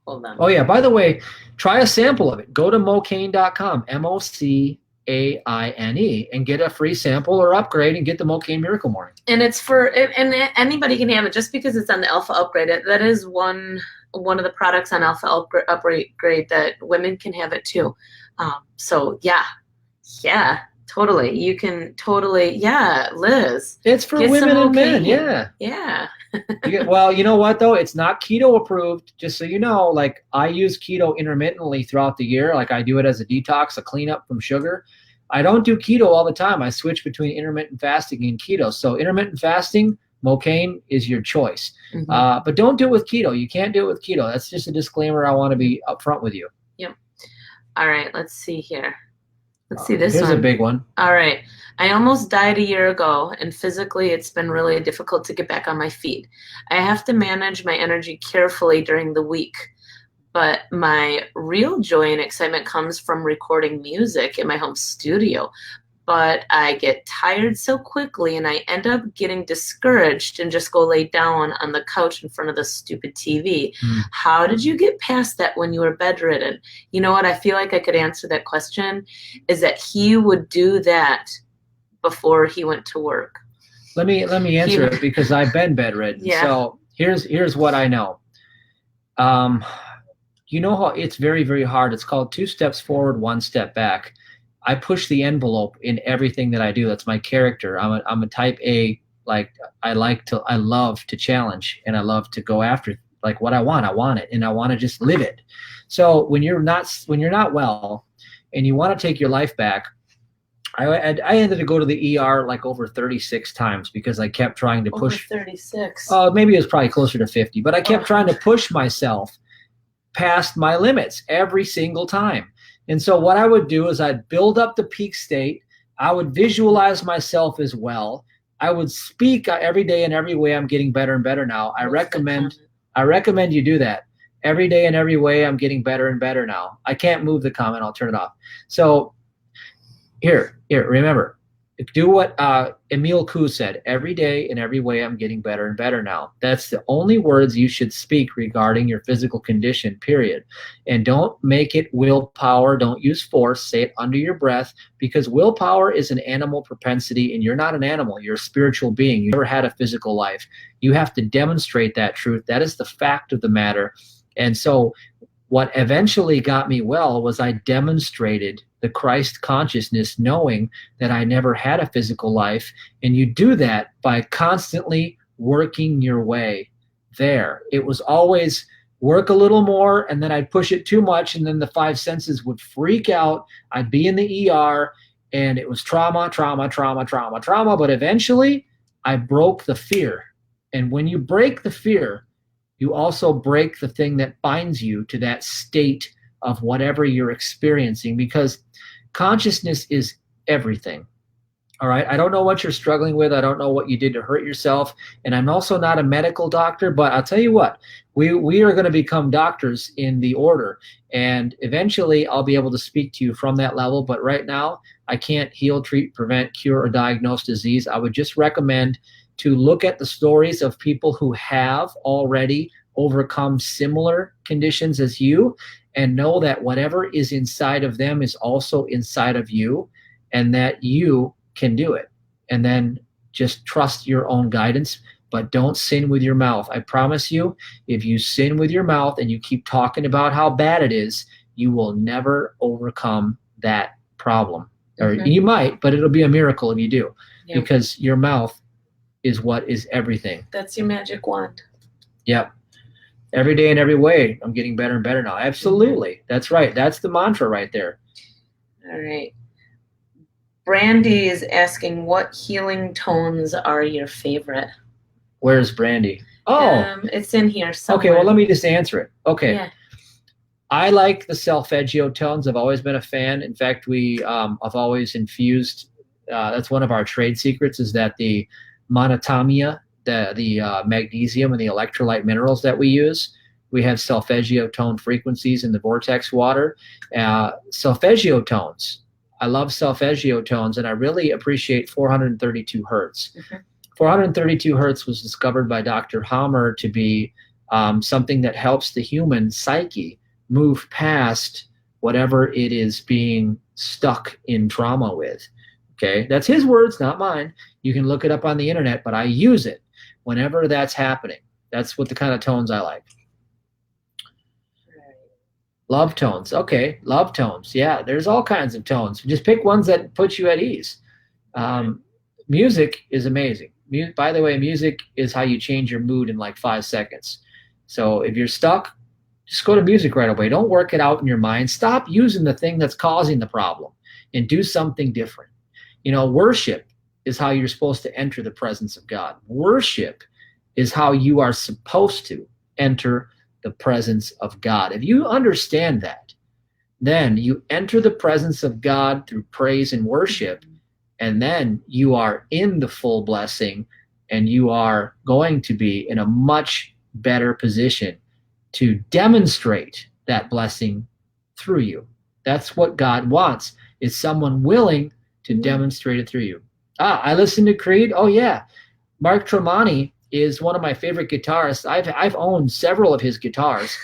Hold on. Oh, yeah. By the way, try a sample of it. Go to MOCAINE.com, MOCAINE, and get a free sample or upgrade and get the MOCAINE Miracle Morning. And it's for, and anybody can have it just because it's on the Alpha Upgrade. That is one of the products on Alpha Upgrade that women can have it too. So yeah, totally. You can totally, Liz. It's for women and men, yeah. Yeah. Well, you know what though? It's not keto approved, just so you know. Like I use keto intermittently throughout the year. Like I do it as a detox, a cleanup from sugar. I don't do keto all the time. I switch between intermittent fasting and keto. So intermittent fasting, MOCAINE is your choice. Mm-hmm. But don't do it with keto. You can't do it with keto. That's just a disclaimer. I want to be upfront with you. Yep. All right, let's see here. Let's see this one. Here's a big one. All right. I almost died a year ago, and physically it's been really difficult to get back on my feet. I have to manage my energy carefully during the week, But my real joy and excitement comes from recording music in my home studio. But I get tired so quickly and I end up getting discouraged and just go lay down on the couch in front of the stupid TV. How did you get past that when you were bedridden? You know what? I feel like I could answer that question is that he would do that before he went to work. Let me answer it because I've been bedridden. Yeah. So here's what I know. You know how it's very, very hard. It's called 2 steps forward, 1 step back. I push the envelope in everything that I do. That's my character. I'm a type A. Like I love to challenge and I love to go after like what I want it and I want to just live it. So when you're not well and you want to take your life back, I ended to go to the ER like over 36 times because I kept trying to push. Over 36. Maybe it was probably closer to 50, but I kept trying to push myself past my limits every single time. And so what I would do is I'd build up the peak state. I would visualize myself as well. I would speak every day in every way. I'm getting better and better now. I recommend you do that. Every day in every way, I'm getting better and better now. I can't move the comment. I'll turn it off. So here, remember, do what Emile Coué said. Every day in every way, I'm getting better and better now. That's the only words you should speak regarding your physical condition, period. And don't make it willpower. Don't use force. Say it under your breath because willpower is an animal propensity and you're not an animal. You're a spiritual being. You never had a physical life. You have to demonstrate that truth. That is the fact of the matter. And so what eventually got me well was I demonstrated the Christ consciousness, knowing that I never had a physical life. And you do that by constantly working your way there. It was always work a little more, and then I'd push it too much, and then the 5 senses would freak out. I'd be in the ER, and it was trauma. But eventually, I broke the fear. And when you break the fear, you also break the thing that binds you to that state of whatever you're experiencing, because consciousness is everything. All right. I don't know what you're struggling with. I don't know what you did to hurt yourself. And I'm also not a medical doctor, but I'll tell you what, we are going to become doctors in the order. And eventually I'll be able to speak to you from that level. But right now I can't heal, treat, prevent, cure, or diagnose disease. I would just recommend to look at the stories of people who have already overcome similar conditions as you, and know that whatever is inside of them is also inside of you, and that you can do it. And then just trust your own guidance, but don't sin with your mouth. I promise you, if you sin with your mouth and you keep talking about how bad it is, you will never overcome that problem. Or you might, but it'll be a miracle if you do, because your mouth is what is everything. That's your magic wand. Yep. Every day in every way, I'm getting better and better now. Absolutely. That's right. That's the mantra right there. All right. Brandy is asking, what healing tones are your favorite? Where's Brandy? Oh. It's in here somewhere. Okay, well, let me just answer it. Okay. Yeah. I like the solfeggio tones. I've always been a fan. In fact, I've always infused, that's one of our trade secrets, is that the monotomia, the magnesium and the electrolyte minerals that we use, we have solfeggio tone frequencies in the vortex water. Solfeggio tones, I love solfeggio tones, and I really appreciate 432 hertz. 432 hertz was discovered by Dr. Hammer to be something that helps the human psyche move past whatever it is being stuck in trauma with. Okay, that's his words, not mine. You can look it up on the internet, but I use it whenever that's happening. That's what the kind of tones I like. Love tones. Okay, love tones. Yeah, there's all kinds of tones. Just pick ones that put you at ease. Music is amazing. By the way, music is how you change your mood in like 5 seconds. So if you're stuck, just go to music right away. Don't work it out in your mind. Stop using the thing that's causing the problem and do something different. You know, worship is how you're supposed to enter the presence of God. Worship is how you are supposed to enter the presence of God. If you understand that, then you enter the presence of God through praise and worship, and then you are in the full blessing, and you are going to be in a much better position to demonstrate that blessing through you. That's what God wants, is someone willing to demonstrate it through you. I listened to Creed. Oh yeah. Mark Tremonti is one of my favorite guitarists. I've owned several of his guitars.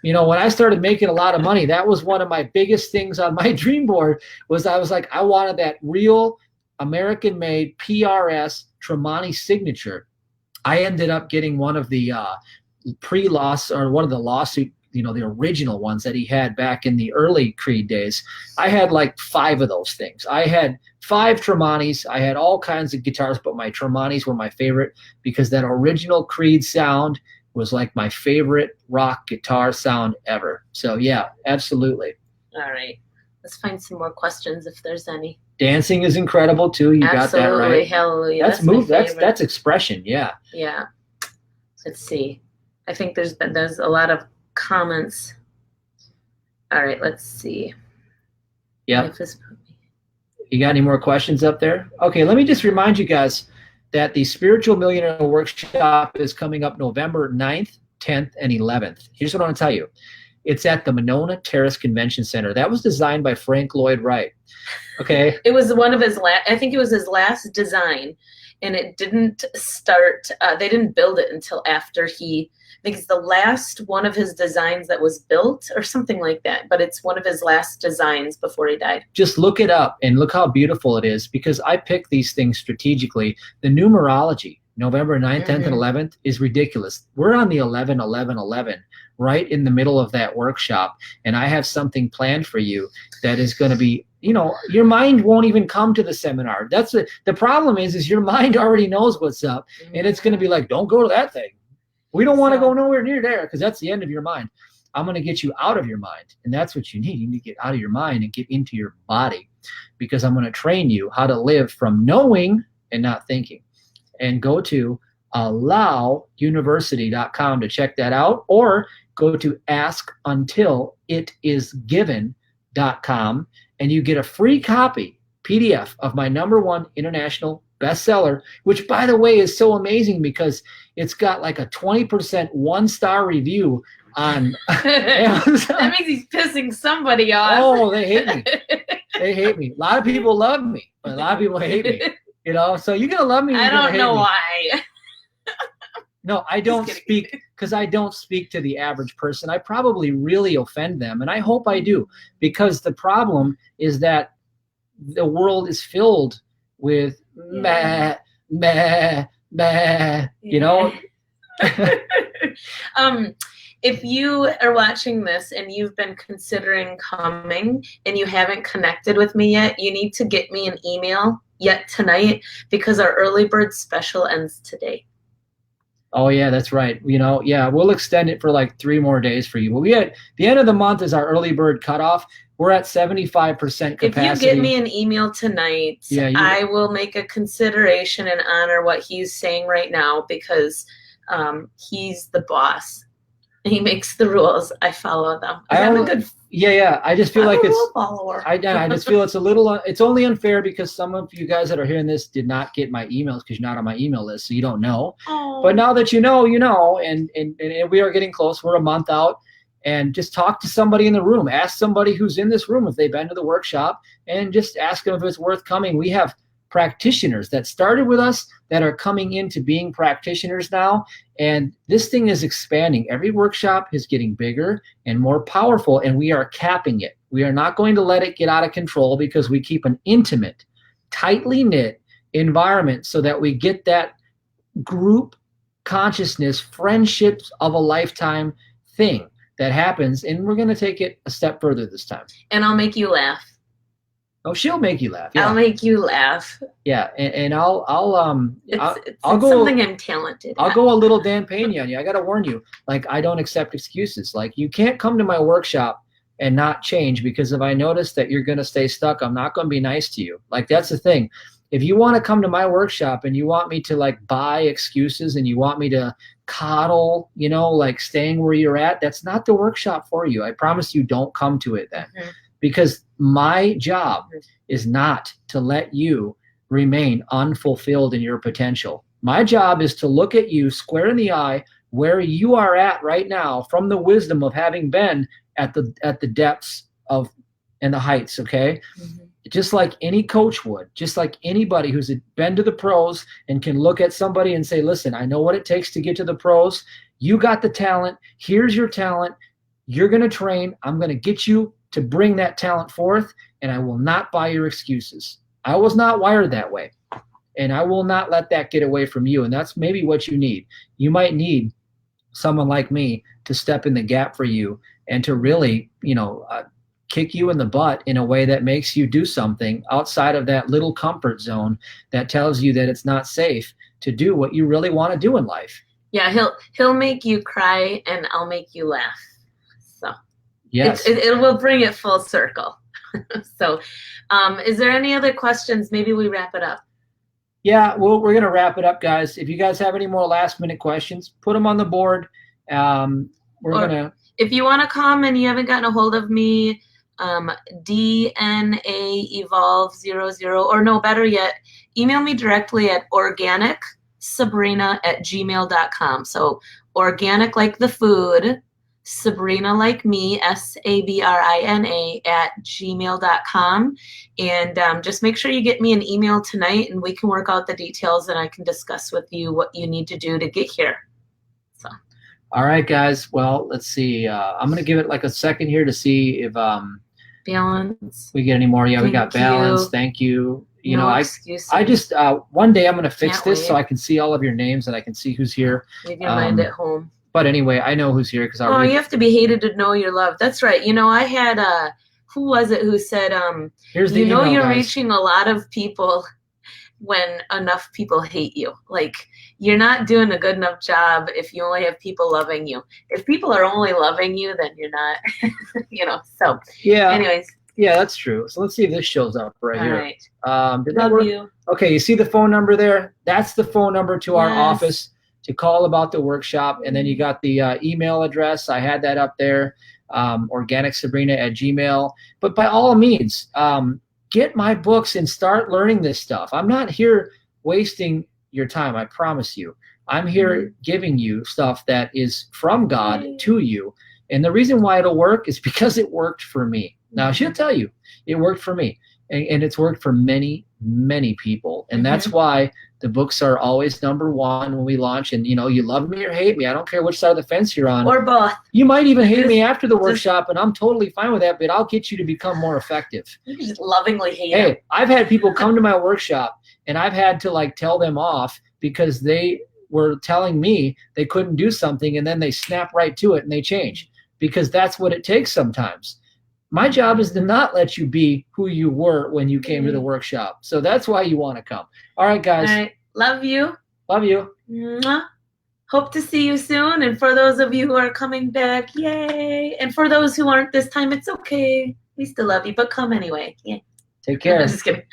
When I started making a lot of money, that was one of my biggest things on my dream board. I was like, I wanted that real American-made PRS Tremonti signature. I ended up getting one of the one of the lawsuit, the original ones that he had back in the early Creed days. I had like 5 of those things. I had 5 Tremontis. I had all kinds of guitars, but my Tremontis were my favorite because that original Creed sound was like my favorite rock guitar sound ever. So yeah, absolutely. All right. Let's find some more questions if there's any. Dancing is incredible too. You got that right. Hallelujah. That's move. That's expression. Yeah. Yeah. Let's see. I think there's a lot of comments. All right, let's see. Yeah. You got any more questions up there? Okay, let me just remind you guys that the Spiritual Millionaire Workshop is coming up November 9th, 10th, and 11th. Here's what I want to tell you. It's at the Monona Terrace Convention Center. That was designed by Frank Lloyd Wright. Okay. It was one of his last, I think it was his last design, and it didn't start, they didn't build it until after I think it's the last one of his designs that was built or something like that, but it's one of his last designs before he died. Just look it up and look how beautiful it is, because I pick these things strategically. The numerology, November 9th, 10th, and 11th is ridiculous. We're on the 11, 11, 11, right in the middle of that workshop, and I have something planned for you that is going to be, your mind won't even come to the seminar. That's the problem is your mind already knows what's up, and it's going to be like, don't go to that thing. We don't want to go nowhere near there, because that's the end of your mind. I'm going to get you out of your mind, and that's what you need. You need to get out of your mind and get into your body, because I'm going to train you how to live from knowing and not thinking. And go to allowuniversity.com to check that out, or go to askuntilItisgiven.com, and you get a free copy, PDF, of my #1 international bestseller, which, by the way, is so amazing because it's got like a 20% 1-star review on Amazon. That means he's pissing somebody off. Oh, they hate me. They hate me. A lot of people love me, but a lot of people hate me. So you're gonna love me. I don't know why. No, I don't speak, because I don't speak to the average person. I probably really offend them, and I hope I do, because the problem is that the world is filled with meh, meh, meh, If you are watching this and you've been considering coming and you haven't connected with me yet, you need to get me an email yet tonight, because our early bird special ends today. Oh yeah, that's right. Yeah, we'll extend it for like 3 more days for you. But the end of the month is our early bird cutoff. We're at 75% capacity. If you get me an email tonight, I will make a consideration and honor what he's saying right now, because he's the boss. He makes the rules. I follow them. Yeah. I just feel like I'm a rule follower. I just feel it's a little. It's only unfair because some of you guys that are hearing this did not get my emails because you're not on my email list, so you don't know. Oh. But now that you know, and we are getting close. We're a month out, and just talk to somebody in the room. Ask somebody who's in this room if they've been to the workshop, and just ask them if it's worth coming. We have practitioners that started with us that are coming into being practitioners now, and this thing is expanding. Every workshop is getting bigger and more powerful, and we are capping it. We are not going to let it get out of control, because we keep an intimate, tightly knit environment so that we get that group consciousness, friendships of a lifetime thing that happens, and we're going to take it a step further this time. And I'll make you laugh. Oh, she'll make you laugh. Yeah. I'll make you laugh. Yeah, and I'll go something I'm talented. I'll go a little Dan Payne on you. I got to warn you. Like, I don't accept excuses. Like, you can't come to my workshop and not change, because if I notice that you're going to stay stuck, I'm not going to be nice to you. Like, that's the thing. If you want to come to my workshop and you want me to like buy excuses and you want me to coddle, like staying where you're at, that's not the workshop for you. I promise you, don't come to it then. Because my job is not to let you remain unfulfilled in your potential. My job is to look at you square in the eye where you are at right now, from the wisdom of having been at the depths of and the heights, okay? Just like any coach would, just like anybody who's been to the pros and can look at somebody and say, listen, I know what it takes to get to the pros. You got the talent. Here's your talent. You're going to train. I'm going to get you to bring that talent forth, and I will not buy your excuses. I was not wired that way, and I will not let that get away from you. And that's maybe what you need. You might need someone like me to step in the gap for you and to really, kick you in the butt in a way that makes you do something outside of that little comfort zone that tells you that it's not safe to do what you really want to do in life. Yeah, he'll make you cry and I'll make you laugh. So yes, it will bring it full circle. So is there any other questions? Maybe we wrap it up. Yeah, well, we're going to wrap it up, guys. If you guys have any more last minute questions, put them on the board. If you want to come and you haven't gotten a hold of me, DNA Evolve 00, or no, better yet, email me directly at organicsabrina@gmail.com. So organic like the food, Sabrina like me, SABRINA @gmail.com. And just make sure you get me an email tonight and we can work out the details and I can discuss with you what you need to do to get here. So. All right, guys. Well, let's see. I'm going to give it like a second here to see if balance. We get any more. Yeah, we got balance. Thank you. I just one day I'm going to fix this so I can see all of your names and I can see who's here. Leave your mind at home. But anyway, I know who's here because you have to be hated to know you're loved. That's right. I had who was it who said here's the email, you're guys. Reaching a lot of people when enough people hate you. Like, you're not doing a good enough job if you only have people loving you. If people are only loving you, then you're not, so yeah. Anyways. Yeah, that's true. So let's see if this shows up right all here. Right. Did that work? You. Okay, you see the phone number there? That's the phone number to our office to call about the workshop. And then you got the email address. I had that up there, organicsabrina@gmail. But by all means, get my books and start learning this stuff. I'm not here wasting your time, I promise you. I'm here giving you stuff that is from God to you. And the reason why it'll work is because it worked for me. Now, she'll tell you it worked for me. And it's worked for many, many people. And that's why the books are always number one when we launch. And, you love me or hate me. I don't care which side of the fence you're on. Or both. You might even hate me after the workshop, and I'm totally fine with that, but I'll get you to become more effective. You can just lovingly hate Hey, them. I've had people come to my workshop, and I've had to, tell them off because they were telling me they couldn't do something, and then they snap right to it, and they change. Because that's what it takes sometimes. My job is to not let you be who you were when you came to the workshop. So that's why you want to come. All right, guys. All right. Love you. Love you. Mwah. Hope to see you soon. And for those of you who are coming back, yay. And for those who aren't this time, it's okay. We still love you, but come anyway. Yeah. Take care. Just kidding.